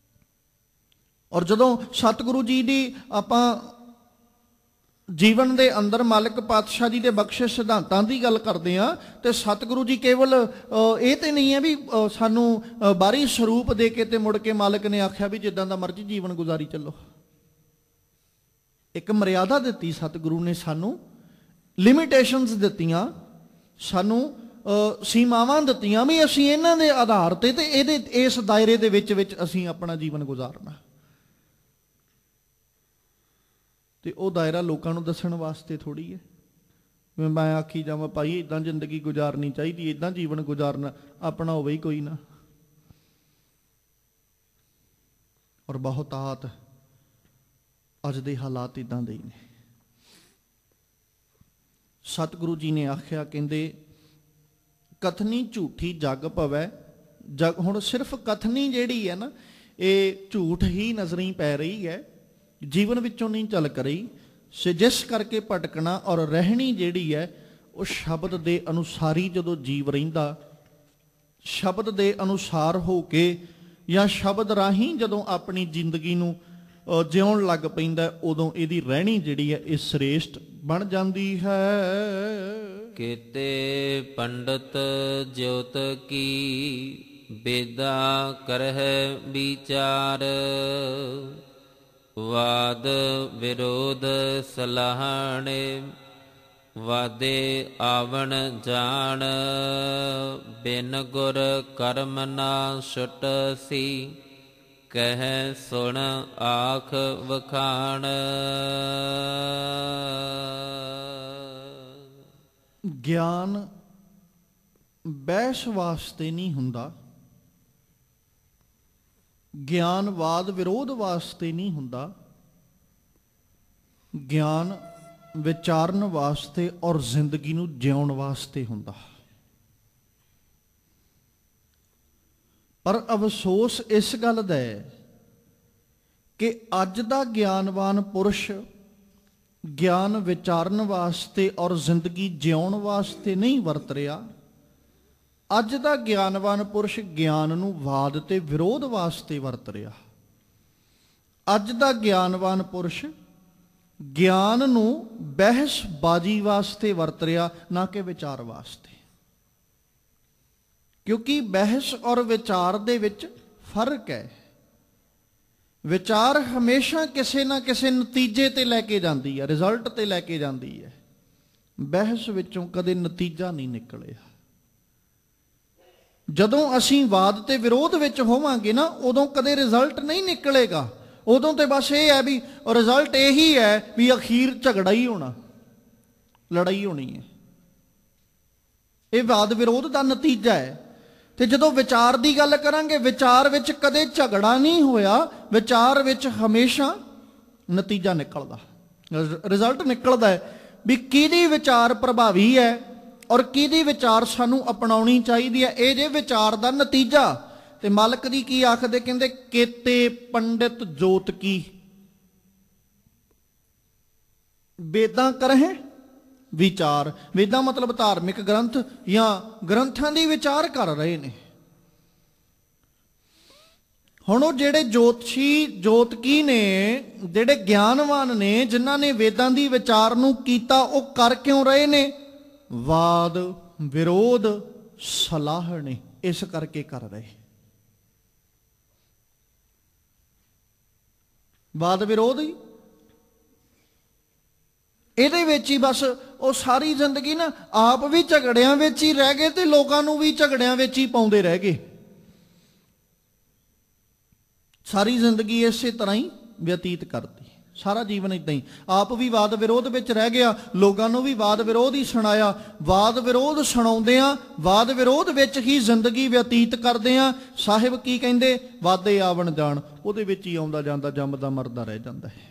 ਔਰ ਜਦੋਂ ਸਤਿਗੁਰੂ ਜੀ ਦੀ ਆਪਾਂ ਜੀਵਨ ਦੇ ਅੰਦਰ ਮਾਲਕ ਪਾਤਸ਼ਾਹ ਜੀ ਦੇ ਬਖਸ਼ਿਸ਼ ਸਿਧਾਂਤਾਂ ਦੀ ਗੱਲ ਕਰਦੇ ਹਾਂ, ਤੇ ਸਤਿਗੁਰੂ ਜੀ ਕੇਵਲ ਇਹ ਤੇ ਨਹੀਂ ਹੈ ਵੀ ਸਾਨੂੰ ਬਾਹਰੀ ਸਰੂਪ ਦੇ ਕੇ ਤੇ ਮੁੜ ਕੇ ਮਾਲਕ ਨੇ ਆਖਿਆ ਵੀ ਜਿੱਦਾਂ ਦਾ ਮਰਜ਼ੀ ਜੀਵਨ ਗੁਜ਼ਾਰੀ ਚੱਲੋ। ਇੱਕ ਮਰਿਆਦਾ ਦਿੱਤੀ ਸਤਿਗੁਰੂ ਨੇ, ਸਾਨੂੰ ਲਿਮਿਟੇਸ਼ਨਸ ਦਿੱਤੀਆਂ, ਸਾਨੂੰ ਸੀਮਾਵਾਂ ਦਿੱਤੀਆਂ ਵੀ ਅਸੀਂ ਇਹਨਾਂ ਦੇ ਆਧਾਰ ਤੇ ਇਹਦੇ ਇਸ ਦਾਇਰੇ ਦੇ ਵਿੱਚ ਅਸੀਂ ਆਪਣਾ ਜੀਵਨ ਗੁਜ਼ਾਰਨਾ। ਤੇ ਉਹ ਦਾਇਰਾ ਲੋਕਾਂ ਨੂੰ ਦੱਸਣ ਵਾਸਤੇ ਥੋੜੀ ਹੈ ਮੈਂ ਆਖੀ ਜਾਵਾਂ ਭਾਈ ਇਦਾਂ ਜ਼ਿੰਦਗੀ ਗੁਜ਼ਾਰਨੀ ਚਾਹੀਦੀ, ਇਦਾਂ ਜੀਵਨ ਗੁਜ਼ਾਰਨਾ, ਆਪਣਾ ਹੋਵੇ ਹੀ ਕੋਈ ਨਾ। ਔਰ ਬਹੁਤਾਤ ਅੱਜ ਦੇ ਹਾਲਾਤ ਇਦਾਂ ਦੇ ਹੀ ਨੇ। ਸਤਿਗੁਰੂ ਜੀ ਨੇ ਆਖਿਆ, ਕਹਿੰਦੇ ਕਥਨੀ ਝੂਠੀ ਜਗ ਭਵੈ। ਜਗ ਹੁਣ ਸਿਰਫ ਕਥਨੀ ਜਿਹੜੀ ਹੈ ਨਾ, ਇਹ ਝੂਠ ਹੀ ਨਜ਼ਰੀ ਪੈ ਰਹੀ ਹੈ, ਜੀਵਨ ਵਿੱਚੋਂ ਨਹੀਂ ਝਲਕ ਰਹੀ। ਸੋ ਜਿਸ ਕਰਕੇ ਭਟਕਣਾ। ਔਰ ਰਹਿਣੀ ਜਿਹੜੀ ਹੈ ਉਹ ਸ਼ਬਦ ਦੇ ਅਨੁਸਾਰੀ ਜਦੋਂ ਜੀਵ ਰਹਿੰਦਾ, ਸ਼ਬਦ ਦੇ ਅਨੁਸਾਰ ਹੋ ਕੇ ਜਾਂ ਸ਼ਬਦ ਰਾਹੀਂ ਜਦੋਂ ਆਪਣੀ ਜ਼ਿੰਦਗੀ ਨੂੰ ਜਿਉਣ ਲੱਗ ਪੈਂਦਾ, ਉਦੋਂ ਇਹਦੀ ਰਹਿਣੀ ਜਿਹੜੀ ਹੈ ਇਹ ਸ੍ਰੇਸ਼ਟ ਬਣ ਜਾਂਦੀ ਹੈ।
ਕੀਤੇ ਪੰਡਤ ਜੋਤ ਕੀ ਬੇਦਾ ਕਰਹਿ ਵਿਚਾਰ, ਵਾਦ ਵਿਰੋਧ ਸਲਾਹਣੇ ਵਾਦੇ ਆਵਣ ਜਾਣ, ਬਿਨ ਗੁਰ ਕਰਮ ਨਾ ਛੁਟ ਸੀ ਕਹਿ ਸੁਣ ਆਖ ਵਖਾਣ।
ਗਿਆਨ ਬਹਿਸ ਵਾਸਤੇ ਨਹੀਂ ਹੁੰਦਾ, ਗਿਆਨ ਵਾਦ ਵਿਰੋਧ ਵਾਸਤੇ ਨਹੀਂ ਹੁੰਦਾ, ਗਿਆਨ ਵਿਚਾਰਨ ਵਾਸਤੇ ਔਰ ਜ਼ਿੰਦਗੀ ਨੂੰ ਜਿਉਣ ਵਾਸਤੇ ਹੁੰਦਾ। ਪਰ ਅਫਸੋਸ ਇਸ ਗੱਲ ਦਾ ਹੈ ਕਿ ਅੱਜ ਦਾ ਗਿਆਨਵਾਨ ਪੁਰਸ਼ ਗਿਆਨ ਵਿਚਾਰਨ ਵਾਸਤੇ ਔਰ ਜ਼ਿੰਦਗੀ ਜਿਉਣ ਵਾਸਤੇ ਨਹੀਂ ਵਰਤ ਰਿਹਾ। ਅੱਜ ਦਾ ਗਿਆਨਵਾਨ ਪੁਰਸ਼ ਗਿਆਨ ਨੂੰ ਵਾਦ ਤੇ ਵਿਰੋਧ ਵਾਸਤੇ ਵਰਤ ਰਿਹਾ। ਅੱਜ ਦਾ ਗਿਆਨਵਾਨ ਪੁਰਸ਼ ਗਿਆਨ ਨੂੰ ਬਹਿਸਬਾਜ਼ੀ ਵਾਸਤੇ ਵਰਤ ਰਿਹਾ, ਨਾ ਕਿ ਵਿਚਾਰ ਵਾਸਤੇ। ਕਿਉਂਕਿ ਬਹਿਸ ਔਰ ਵਿਚਾਰ ਦੇ ਵਿੱਚ ਫਰਕ ਹੈ। ਵਿਚਾਰ ਹਮੇਸ਼ਾ ਕਿਸੇ ਨਾ ਕਿਸੇ ਨਤੀਜੇ ਤੇ ਲੈ ਕੇ ਜਾਂਦੀ ਹੈ, ਰਿਜ਼ਲਟ ਤੇ ਲੈ ਕੇ ਜਾਂਦੀ ਹੈ। ਬਹਿਸ ਵਿੱਚੋਂ ਕਦੇ ਨਤੀਜਾ ਨਹੀਂ ਨਿਕਲਿਆ। ਜਦੋਂ ਅਸੀਂ ਵਾਦ ਤੇ ਵਿਰੋਧ ਵਿੱਚ ਹੋਵਾਂਗੇ ਨਾ, ਉਦੋਂ ਕਦੇ ਰਿਜ਼ਲਟ ਨਹੀਂ ਨਿਕਲੇਗਾ। ਉਦੋਂ ਤੇ ਬਸ ਇਹ ਹੈ ਵੀ ਰਿਜ਼ਲਟ ਇਹੀ ਹੈ ਵੀ ਅਖੀਰ ਝਗੜਾ ਹੀ ਹੋਣਾ, ਲੜਾਈ ਹੋਣੀ ਹੈ। ਇਹ ਵਾਦ ਵਿਰੋਧ ਦਾ ਨਤੀਜਾ ਹੈ। ਤੇ ਜਦੋਂ ਵਿਚਾਰ ਦੀ ਗੱਲ ਕਰਾਂਗੇ, ਵਿਚਾਰ ਵਿੱਚ ਕਦੇ ਝਗੜਾ ਨਹੀਂ ਹੋਇਆ, ਵਿਚਾਰ ਵਿੱਚ ਹਮੇਸ਼ਾ ਨਤੀਜਾ ਨਿਕਲਦਾ, ਰਿਜ਼ਲਟ ਨਿਕਲਦਾ ਹੈ ਵੀ ਕਿਹਦੀ ਵਿਚਾਰ ਪ੍ਰਭਾਵੀ ਹੈ ਔਰ ਕਿਹਦੀ ਵਿਚਾਰ ਸਾਨੂੰ ਅਪਣਾਉਣੀ ਚਾਹੀਦੀ ਹੈ। ਇਹ ਜੇ ਵਿਚਾਰ ਦਾ ਨਤੀਜਾ। ਤੇ ਮਾਲਕ ਦੀ ਕੀ ਆਖਦੇ, ਕਹਿੰਦੇ ਕੇਤੇ ਪੰਡਿਤ ਜੋਤ ਕੀ ਵੇਦਾਂ ਕਰਹਿ ਵਿਚਾਰ। ਵੇਦਾਂ ਮਤਲਬ ਧਾਰਮਿਕ ਗ੍ਰੰਥ ਜਾਂ ਗ੍ਰੰਥਾਂ ਦੀ ਵਿਚਾਰ ਕਰ ਰਹੇ ਨੇ। ਹੁਣ ਉਹ ਜਿਹੜੇ ਜੋਤਸ਼ੀ ਜੋਤਕੀ ਨੇ, ਜਿਹੜੇ ਗਿਆਨਵਾਨ ਨੇ, ਜਿਨ੍ਹਾਂ ਨੇ ਵੇਦਾਂ ਦੀ ਵਿਚਾਰ ਨੂੰ ਕੀਤਾ, ਉਹ ਕਰ ਕਿਉਂ ਰਹੇ ਨੇ? ਵਾਦ ਵਿਰੋਧ ਸਲਾਹ ਨੇ, ਇਸ ਕਰਕੇ ਕਰ ਰਹੇ। ਵਾਦ ਵਿਰੋਧ ਹੀ ਇਹਦੇ ਵਿੱਚ ਹੀ ਬਸ ਉਹ ਸਾਰੀ ਜ਼ਿੰਦਗੀ ਨਾ ਆਪ ਵੀ ਝਗੜਿਆਂ ਵਿੱਚ ਹੀ ਰਹਿ ਗਏ ਤੇ ਲੋਕਾਂ ਨੂੰ ਵੀ ਝਗੜਿਆਂ ਵਿੱਚ ਹੀ ਪਾਉਂਦੇ ਰਹਿ ਗਏ। ਸਾਰੀ ਜ਼ਿੰਦਗੀ ਇਸੇ ਤਰ੍ਹਾਂ ਹੀ ਬਤੀਤ ਕਰਤੀ, ਸਾਰਾ ਜੀਵਨ ਇਦਾਂ ਹੀ। ਆਪ ਵੀ ਵਾਦ ਵਿਰੋਧ ਵਿੱਚ ਰਹਿ ਗਿਆ, ਲੋਕਾਂ ਨੂੰ ਵੀ ਵਾਦ ਵਿਰੋਧ ਹੀ ਸੁਣਾਇਆ। ਵਾਦ ਵਿਰੋਧ ਸੁਣਾਉਂਦੇ ਆ, ਵਾਦ ਵਿਰੋਧ ਵਿੱਚ ਹੀ ਜ਼ਿੰਦਗੀ ਬਤੀਤ ਕਰਦੇ ਆ। ਸਾਹਿਬ ਕੀ ਕਹਿੰਦੇ? ਵਾਦੇ ਆਵਣ ਜਾਣ, ਉਹਦੇ ਵਿੱਚ ਹੀ ਆਉਂਦਾ ਜਾਂਦਾ ਜੰਮਦਾ ਮਰਦਾ ਰਹਿ ਜਾਂਦਾ ਹੈ।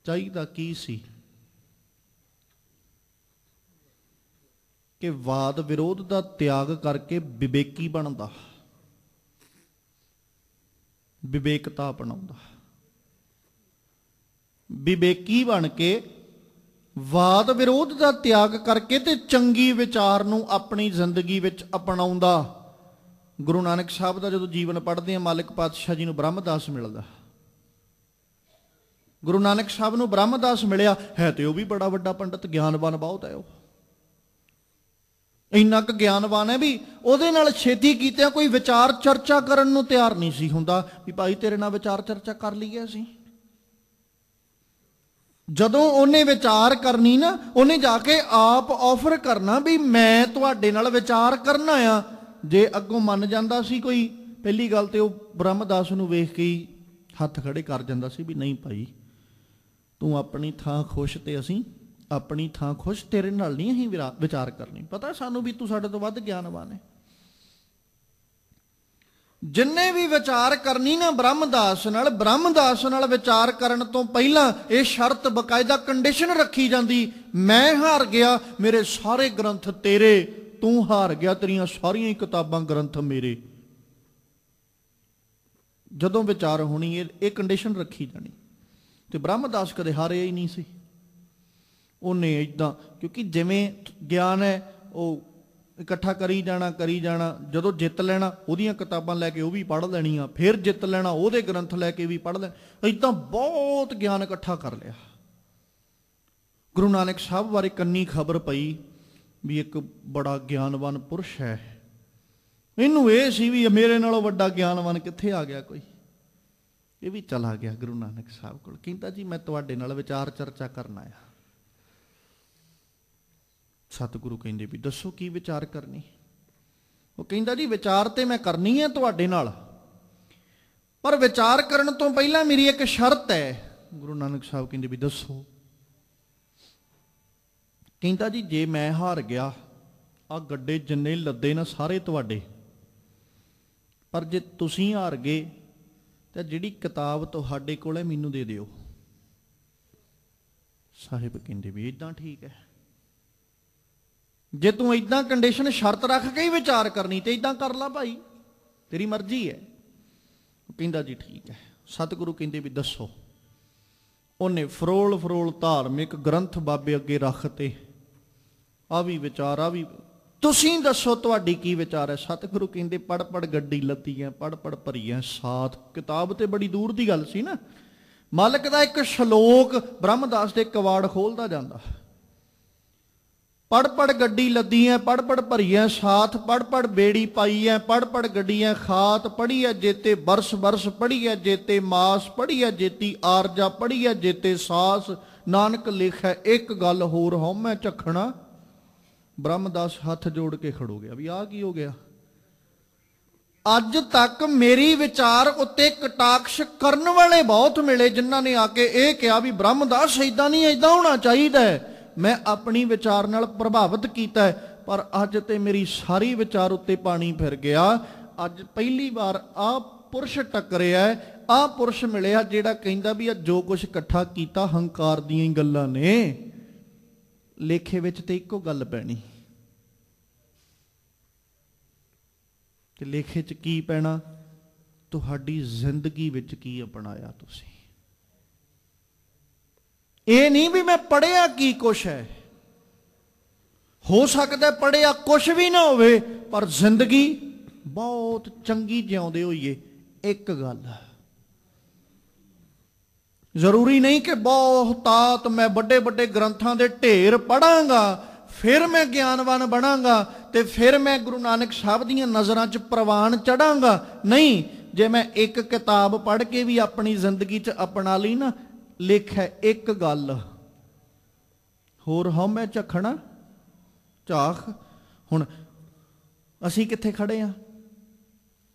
ਚਾਹੀਦਾ ਕੀ ਸੀ ਕਿ ਵਾਦ ਵਿਰੋਧ ਦਾ ਤਿਆਗ ਕਰਕੇ ਵਿਵੇਕੀ ਬਣਦਾ, ਵਿਵੇਕਤਾ ਅਪਣਾਉਂਦਾ। ਵਿਵੇਕੀ ਬਣ ਕੇ ਵਾਦ ਵਿਰੋਧ ਦਾ ਤਿਆਗ ਕਰਕੇ ਤੇ ਚੰਗੀ ਵਿਚਾਰ ਨੂੰ ਆਪਣੀ ਜ਼ਿੰਦਗੀ ਵਿੱਚ ਅਪਣਾਉਂਦਾ। ਗੁਰੂ ਨਾਨਕ ਸਾਹਿਬ ਦਾ ਜਦੋਂ ਜੀਵਨ ਪੜ੍ਹਦੇ ਆ, ਮਾਲਿਕ ਪਾਤਸ਼ਾਹ ਜੀ ਨੂੰ ਬ੍ਰਹਮਦਾਸ ਮਿਲਦਾ। ਗੁਰੂ ਨਾਨਕ ਸਾਹਿਬ ਨੂੰ ਬ੍ਰਹਮਦਾਸ ਮਿਲਿਆ ਹੈ ਤੇ ਉਹ ਵੀ ਬੜਾ ਵੱਡਾ ਪੰਡਤ, ਗਿਆਨਵਾਨ ਬਹੁਤ ਹੈ। ਉਹ ਇੰਨਾ ਕੁ ਗਿਆਨਵਾਨ ਹੈ ਵੀ ਉਹਦੇ ਨਾਲ ਛੇਤੀ ਕੀਤਿਆਂ ਕੋਈ ਵਿਚਾਰ ਚਰਚਾ ਕਰਨ ਨੂੰ ਤਿਆਰ ਨਹੀਂ ਸੀ ਹੁੰਦਾ ਵੀ ਭਾਈ ਤੇਰੇ ਨਾਲ ਵਿਚਾਰ ਚਰਚਾ ਕਰ ਲਈਏ ਅਸੀਂ। ਜਦੋਂ ਉਹਨੇ ਵਿਚਾਰ ਕਰਨੀ ਨਾ, ਉਹਨੇ ਜਾ ਕੇ ਆਪ ਆਫਰ ਕਰਨਾ ਵੀ ਮੈਂ ਤੁਹਾਡੇ ਨਾਲ ਵਿਚਾਰ ਕਰਨਾ ਆ। ਜੇ ਅੱਗੋਂ ਮੰਨ ਜਾਂਦਾ ਸੀ ਕੋਈ, ਪਹਿਲੀ ਗੱਲ ਤੇ ਉਹ ਬ੍ਰਹਮਦਾਸ ਨੂੰ ਵੇਖ ਕੇ ਹੀ ਹੱਥ ਖੜੇ ਕਰ ਜਾਂਦਾ ਸੀ ਵੀ ਨਹੀਂ ਭਾਈ, ਤੂੰ ਆਪਣੀ ਥਾਂ ਖੁਸ਼ ਤੇ ਅਸੀਂ ਆਪਣੀ ਥਾਂ ਖੁਸ਼, ਤੇਰੇ ਨਾਲ ਨਹੀਂ ਅਸੀਂ ਵਿਚਾਰ ਕਰਨੀ। ਪਤਾ ਸਾਨੂੰ ਵੀ ਤੂੰ ਸਾਡੇ ਤੋਂ ਵੱਧ ਗਿਆਨਵਾਨ ਹੈ। ਜਿੰਨੇ ਵੀ ਵਿਚਾਰ ਕਰਨੀ ਨਾ ਬ੍ਰਹਮਦਾਸ ਨਾਲ ਵਿਚਾਰ ਕਰਨ ਤੋਂ ਪਹਿਲਾਂ ਇਹ ਸ਼ਰਤ ਬਕਾਇਦਾ ਕੰਡੀਸ਼ਨ ਰੱਖੀ ਜਾਂਦੀ, ਮੈਂ ਹਾਰ ਗਿਆ, ਮੇਰੇ ਸਾਰੇ ਗ੍ਰੰਥ ਤੇਰੇ, ਤੂੰ ਹਾਰ ਗਿਆ, ਤੇਰੀਆਂ ਸਾਰੀਆਂ ਹੀ ਕਿਤਾਬਾਂ ਗ੍ਰੰਥ ਮੇਰੇ। ਜਦੋਂ ਵਿਚਾਰ ਹੋਣੀ ਇਹ ਕੰਡੀਸ਼ਨ ਰੱਖੀ ਜਾਣੀ। ਤੇ ਬ੍ਰਹਮਦਾਸ ਕਦੇ ਹਾਰਿਆ ਹੀ ਨਹੀਂ ਸੀ। ਉਹਨੇ ਇੱਦਾਂ, ਕਿਉਂਕਿ ਜਿਵੇਂ ਗਿਆਨ ਹੈ ਉਹ इकट्ठा करी जाना, जदों जित लेना उहदियां किताबां लैके वो भी पढ़ लैणियां, फिर जित लेना उहदे ग्रंथ लैके भी पढ़ लेना। इदां बहुत ज्ञान इकट्ठा कर लिया। गुरु नानक साहब बारे कन्नी खबर पई भी एक बड़ा ज्ञानवान पुरुष है, इनू ये सी भी मेरे नालों वड्डा ज्ञानवान कित्थे आ गया कोई। ये भी चला गया गुरु नानक साहब कोल, कहंदा जी मैं तुहाडे नाल विचार चर्चा करना आ। सतगुरु कहंदे भी दसो की विचार करनी। वो कहंदा जी विचार ते मैं करनी है तुहाडे नाल, पर विचार करन तो पहला मेरी एक शर्त है। गुरु नानक साहब कहंदे भी दसो। कहंदा जी जे मैं हार गया, आ गड्डे जिन्ने लद्दे ना सारे तुहाडे, पर जे तुसीं हार गए तो जिहड़ी किताब तुहाडे कोल है मैनू दे दिओ। साहिब कहंदे भी इदां ठीक है, जे तू इदां कंडीशन शर्त रख के ही विचार करनी तो इदां कर ला भाई, तेरी मर्जी है। कहंदा जी ठीक है। सतगुरु कहंदे भी दसो। उन्हें फरोल फरोल धार्मिक ग्रंथ बाबे अगे रखते, आ भी विचार आ भी, तुसीं दसो तुहाडी की विचार है। सतगुरु कहंदे पढ़ पढ़ गड्डी लद्दी है, पढ़ पढ़ भरी है साथ। किताब तो बड़ी दूर की गल सी ना, मालक का एक शलोक ब्रह्मदास के कवाड़ खोलता जाता। पढ़ पढ़ गड्डी लद्दी है, पढ़ पढ़ भरी है साथ, पढ़ पढ़ बेड़ी पाई है, पढ़ पढ़ गड्डी है खात। पढ़ी है जेते बरस बरस, पढ़ी है जेते मास, पढ़ी है जेती आरजा, पढ़ी है जेते सास। नानक लिखा एक गल होर हो मैं झखना। ब्रह्मदास हाथ जोड़ के खड़ो गया भी आ की हो गया। अज तक मेरी विचार उत्ते कटाक्ष करने वाले बहुत मिले, जिन्हों ने आके ये कहा भी ब्रह्मदास इदां नहीं इदां होना चाहिए। मैं अपनी विचार नाल प्रभावित किया है, पर अज ते मेरी सारी विचार उत्ते पानी फिर गया। अज पहली बार आ पुरुष टकरिया, आ पुरुष मिलिया जिहड़ा कहंदा भी जो कुछ इकट्ठा किया हंकार दीयां गल्लां ने। लेखे विच ते इक्को गल पैनी, ते लेखे च की पैना, तुहाडी जिंदगी विच की अपनाया तुसीं। ये नहीं भी मैं पढ़िया की कुछ है, हो सकता पढ़िया कुछ भी ना होवे, पर जिंदगी बहुत चंगी जिउंदे होइए। एक गल जरूरी नहीं कि बहुतात मैं बड़े बड़े ग्रंथां दे ढेर पढ़ांगा फिर मैं ज्ञानवान बनांगा ते फिर मैं गुरु नानक साहब दीयां नज़रां च प्रवान चढ़ांगा। नहीं, जे मैं एक किताब पढ़ के भी अपनी जिंदगी च अपना ली ना, लिखा एक गल होर हो मैं झखना झाख। हुण असीं कित्थे खड़े आ?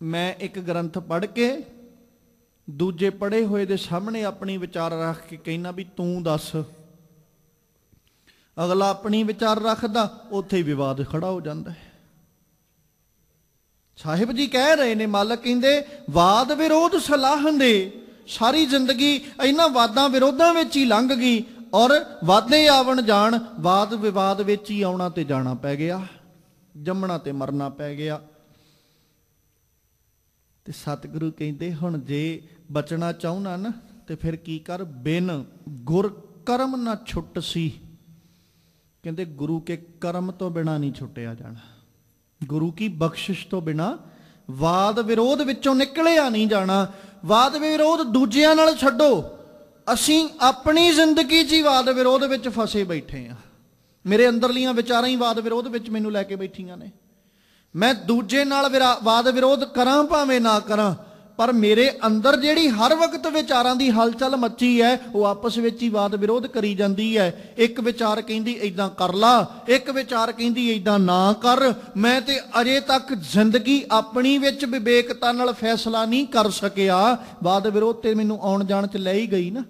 मैं एक ग्रंथ पढ़ के दूजे पढ़े हुए दे सामने अपनी विचार रख के कहना भी तू दस, अगला अपनी विचार रखदा, उत्थे ही विवाद खड़ा हो जाता है। साहिब जी कह रहे ने, मालक कहंदे वाद विरोध सलाह दे सारी जिंदगी इन्हां वादां विरोधां विच ही लंघ गई, और वादे आवन जान वाद विवाद विच ही आउणा ते जाना पै गया, जम्मना ते मरना पै गया। ते सतगुरु कहंदे हुण जे बचना चाहुना ना ते फिर की कर, बिन गुर कर्म ना छुट सी। कहंदे गुरु के कर्म तो बिना नहीं छुटिया जाना, गुरु की बख्शिश तो बिना वाद विरोध विचों निकलिया नहीं जाना। वाद विरोध दूजियां नाल छड्डो, असीं अपनी जिंदगी च ही वाद विरोध विच फसे बैठे हैं। मेरे अंदरलियां विचारां ही वाद विरोध विच मैनूं लैके बैठियां ने। मैं दूजे नाल वाद विरोध करां भावें ना करां, पर मेरे अंदर जिहड़ी हर वक्त विचारां दी हलचल मची है, वो आपस विच ही वाद विरोध करी जांदी है। एक विचार कहंदी इदां कर ला, एक विचार कहंदी इदां ना कर। मैं ते अजे तक जिंदगी अपनी विच विवेकता नाल फैसला नहीं कर सकिया, वाद विरोध ते मैनूं आउण जाण च ले ही गई ना।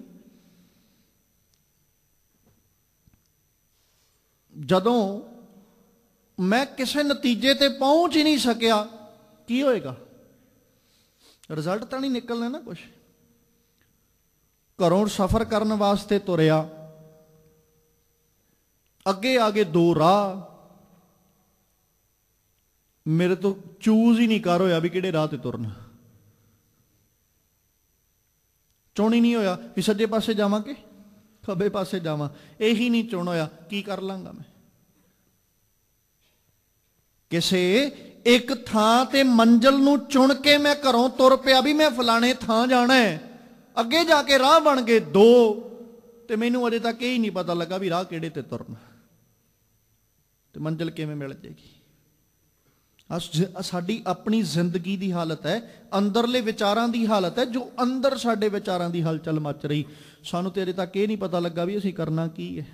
जदों मैं किसी नतीजे ते पहुंच ही नहीं सकिया, की होएगा? रिजल्ट तो नहीं निकलना ना कुछ। घरों सफर करने वास्ते तुरया, अगे आगे दो राह, मेरे तो चूज ही नहीं कर होया भी किहड़े राह ते तुरना। चुन ही नहीं होया भी सज्जे पासे जावां कि खब्बे पासे जावां, यही नहीं चुन होया, की कर लांगा मैं? ਕਿਸੇ ਇੱਕ ਥਾਂ ਤੇ ਮੰਜ਼ਲ ਨੂੰ ਚੁਣ ਕੇ ਮੈਂ ਘਰੋਂ ਤੁਰ ਪਿਆ ਵੀ ਮੈਂ ਫਲਾਣੇ ਥਾਂ ਜਾਣਾ ਹੈ, ਅੱਗੇ ਜਾ ਕੇ ਰਾਹ ਬਣ ਗਏ 2 ਤੇ ਮੈਨੂੰ ਅਜੇ ਤੱਕ ਇਹ ਹੀ ਨਹੀਂ ਪਤਾ ਲੱਗਾ ਵੀ ਰਾਹ ਕਿਹੜੇ ਤੇ ਤੁਰਨਾ ਤੇ ਮੰਜ਼ਿਲ ਕਿਵੇਂ ਮਿਲ ਜੇਗੀ। ਸਾਡੀ ਆਪਣੀ ਜ਼ਿੰਦਗੀ ਦੀ ਹਾਲਤ ਹੈ, ਅੰਦਰਲੇ ਵਿਚਾਰਾਂ ਦੀ ਹਾਲਤ ਹੈ, ਜੋ ਅੰਦਰ ਸਾਡੇ ਵਿਚਾਰਾਂ ਦੀ ਹਲਚਲ ਮਚ ਰਹੀ। ਸਾਨੂੰ ਤੇ ਅਜੇ ਤੱਕ ਇਹ ਨਹੀਂ ਪਤਾ ਲੱਗਾ ਵੀ ਅਸੀਂ ਕਰਨਾ ਕੀ ਹੈ।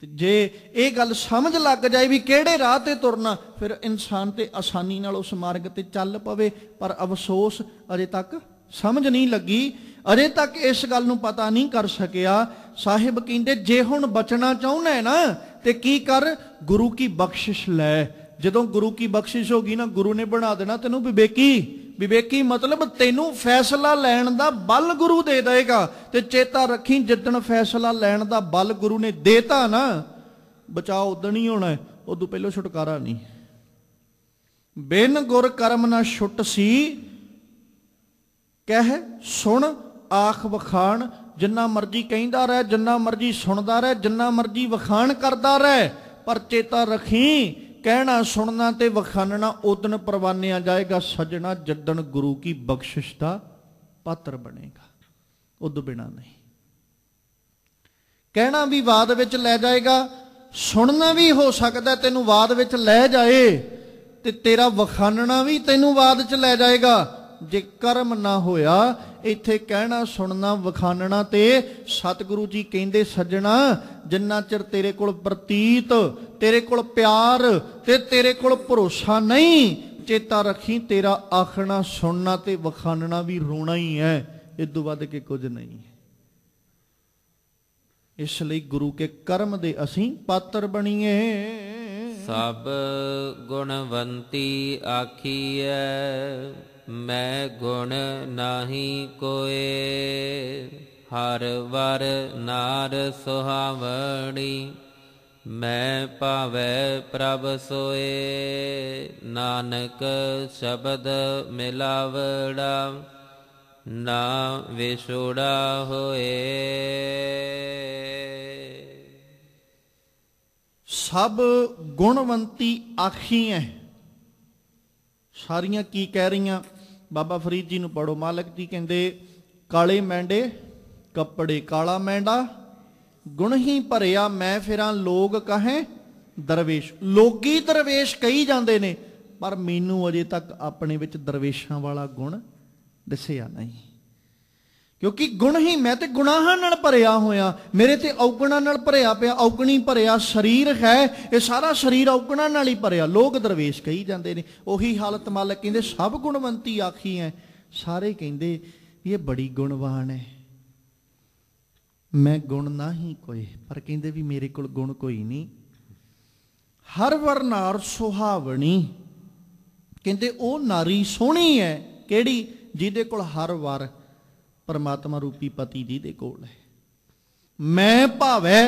ਤੇ ਜੇ ਇਹ ਗੱਲ ਸਮਝ ਲੱਗ ਜਾਏ ਵੀ ਕਿਹੜੇ ਰਾਹ ਤੇ ਤੁਰਨਾ, ਫਿਰ ਇਨਸਾਨ ਤੇ ਆਸਾਨੀ ਨਾਲ ਉਸ ਮਾਰਗ ਤੇ ਚੱਲ ਪਵੇ। ਪਰ ਅਫਸੋਸ ਅਜੇ ਤੱਕ ਸਮਝ ਨਹੀਂ ਲੱਗੀ, ਅਜੇ ਤੱਕ ਇਸ ਗੱਲ ਨੂੰ ਪਤਾ ਨਹੀਂ ਕਰ ਸਕਿਆ। ਸਾਹਿਬ ਕਹਿੰਦੇ ਜੇ ਹੁਣ ਬਚਣਾ ਚਾਹੁੰਦਾ ਹੈ ਨਾ ਤੇ ਕੀ ਕਰ, ਗੁਰੂ ਕੀ ਬਖਸ਼ਿਸ਼ ਲੈ। ਜਦੋਂ ਗੁਰੂ ਕੀ ਬਖਸ਼ਿਸ਼ ਹੋ ਗਈ ਨਾ, ਗੁਰੂ ਨੇ ਬਣਾ ਦੇਣਾ ਤੈਨੂੰ ਵਿਵੇਕੀ। ਵਿਵੇਕੀ ਮਤਲਬ ਤੈਨੂੰ ਫੈਸਲਾ ਲੈਣ ਦਾ ਬਲ ਗੁਰੂ ਦੇ ਦੇਗਾ। ਤੇ ਚੇਤਾ ਰੱਖੀ, ਜਿੱਦਣ ਫੈਸਲਾ ਲੈਣ ਦਾ ਬਲ ਗੁਰੂ ਨੇ ਦੇਤਾ ਨਾ, ਬਚਾਅ ਉਦਣ ਹੀ ਹੋਣਾ, ਉਦੋਂ ਪਹਿਲਾਂ ਛੁਟਕਾਰਾ ਨਹੀਂ। ਬਿਨ ਗੁਰ ਕਰਮ ਨਾ ਛੁੱਟ ਸੀ, ਕਹਿ ਸੁਣ ਆਖ ਵਖਾਣ। ਜਿੰਨਾ ਮਰਜੀ ਕਹਿੰਦਾ ਰਹਿ, ਜਿੰਨਾ ਮਰਜੀ ਸੁਣਦਾ ਰਹਿ, ਜਿੰਨਾ ਮਰਜੀ ਵਖਾਣ ਕਰਦਾ ਰਹਿ, ਪਰ ਚੇਤਾ ਰੱਖੀ ਕਹਿਣਾ ਸੁਣਨਾ ਤੇ ਵਖਾਨਣਾ ਉਦਣ ਪ੍ਰਵਾਨਿਆ ਜਾਏਗਾ ਸੱਜਣਾ, ਜਿੱਦਣ ਗੁਰੂ ਕੀ ਬਖਸ਼ਿਸ਼ ਦਾ ਪਾਤਰ ਬਣੇਗਾ, ਉਦੋਂ ਬਿਨਾ ਨਹੀਂ। ਕਹਿਣਾ ਵੀ ਬਾਦ ਵਿੱਚ ਲੈ ਜਾਏਗਾ, ਸੁਣਨਾ ਵੀ ਹੋ ਸਕਦਾ ਤੈਨੂੰ ਬਾਦ ਵਿੱਚ ਲੈ ਜਾਏ, ਤੇ ਤੇਰਾ ਵਖਾਨਣਾ ਵੀ ਤੈਨੂੰ ਬਾਦ ਚ ਲੈ ਜਾਏਗਾ। ਜੇ ਕਰਮ ਨਾ ਹੋਇਆ, ਇੱਥੇ ਕਹਿਣਾ ਸੁਣਨਾ ਵਖਾਨਣਾ ਤੇ ਸਤਿਗੁਰੂ ਜੀ ਕਹਿੰਦੇ ਸੱਜਣਾ, ਜਿੰਨਾ ਚਿਰ ਤੇਰੇ ਕੋਲ ਪ੍ਰਤੀਤ, ਤੇਰੇ ਕੋਲ ਪਿਆਰ ਤੇ ਤੇਰੇ ਕੋਲ ਭਰੋਸਾ ਨਹੀਂ, ਚੇਤਾ ਰੱਖੀ ਤੇਰਾ ਆਖਣਾ ਸੁਣਨਾ ਤੇ ਵਖਾਨਣਾ ਵੀ ਰੋਣਾ ਹੀ ਹੈ, ਇਦੋਂ ਵੱਧ ਕੇ ਕੁਝ ਨਹੀਂ। ਇਸ ਲਈ ਗੁਰੂ ਕੇ ਕਰਮ ਦੇ ਅਸੀਂ ਪਾਤਰ ਬਣੀਏ।
ਸਭ ਗੁਣਵੰਤੀ ਆਖੀਐ, ਮੈਂ ਗੁਣ ਨਾਹੀ ਕੋਏ। ਹਰ ਵਰ ਨਾਰ ਸੁਹਾਵਣੀ, ਮੈਂ ਭਾਵੈ ਪ੍ਰਭ ਸੋਏ। ਨਾਨਕ ਸ਼ਬਦ ਮਿਲਾਵੜਾ, ਨਾ ਵਿਛੋੜਾ ਹੋਏ।
ਸਭ ਗੁਣਵੰਤੀ ਆਖੀ ਹੈ। ਸਾਰੀਆਂ ਕੀ ਕਹਿ ਰਹੀਆਂ? ਬਾਬਾ ਫਰੀਦ ਜੀ ਨੂੰ ਪੜੋ। ਮਾਲਕ ਜੀ ਕਹਿੰਦੇ ਕਾਲੇ ਮੈਂਡੇ ਕੱਪੜੇ ਕਾਲਾ ਮੈਂਡਾ, ਗੁਣ ਹੀ ਭਰਿਆ ਮੈਂ ਫਿਰਾਂ ਲੋਕ ਕਹੇ ਦਰਵੇਸ਼। ਲੋਕੀ ਦਰਵੇਸ਼ ਕਹੀ ਜਾਂਦੇ ਨੇ, ਪਰ ਮੈਨੂੰ ਅਜੇ ਤੱਕ ਆਪਣੇ ਵਿੱਚ ਦਰਵੇਸ਼ਾਂ ਵਾਲਾ ਗੁਣ ਦਿਸਿਆ ਨਹੀਂ। ਕਿਉਂਕਿ ਗੁਣ ਹੀ, ਮੈਂ ਤੇ ਗੁਨਾਹਾਂ ਨਾਲ ਭਰਿਆ ਹੋਇਆ, ਮੇਰੇ ਤੇ ਔਗਣਾਂ ਨਾਲ ਭਰਿਆ ਪਿਆ, ਔਗਣੀ ਭਰਿਆ ਸਰੀਰ ਹੈ, ਇਹ ਸਾਰਾ ਸਰੀਰ ਔਗਣਾਂ ਨਾਲ ਹੀ ਭਰਿਆ। ਲੋਕ ਦਰਵੇਸ਼ ਕਹੀ ਜਾਂਦੇ ਨੇ। ਉਹੀ ਹਾਲਤ ਮਾਲਕ ਕਹਿੰਦੇ ਸਭ ਗੁਣਵੰਤੀ ਆਖੀ ਹੈ। ਸਾਰੇ ਕਹਿੰਦੇ ਵੀ ਇਹ ਬੜੀ ਗੁਣਵਾਨ ਹੈ, ਮੈਂ ਗੁਣ ਨਾ ਹੀ ਕੋਈ, ਪਰ ਕਹਿੰਦੇ ਵੀ ਮੇਰੇ ਕੋਲ ਗੁਣ ਕੋਈ ਨਹੀਂ। ਹਰ ਵਰ ਨਾਰ ਸੁਹਾਵਣੀ, ਕਹਿੰਦੇ ਉਹ ਨਾਰੀ ਸੋਹਣੀ ਹੈ। ਕਿਹੜੀ? ਜਿਹਦੇ ਕੋਲ ਹਰ ਵਰ ਪਰਮਾਤਮਾ ਰੂਪੀ ਪਤੀ ਜਿਹਦੇ ਕੋਲ ਹੈ। ਮੈਂ ਭਾਵੈ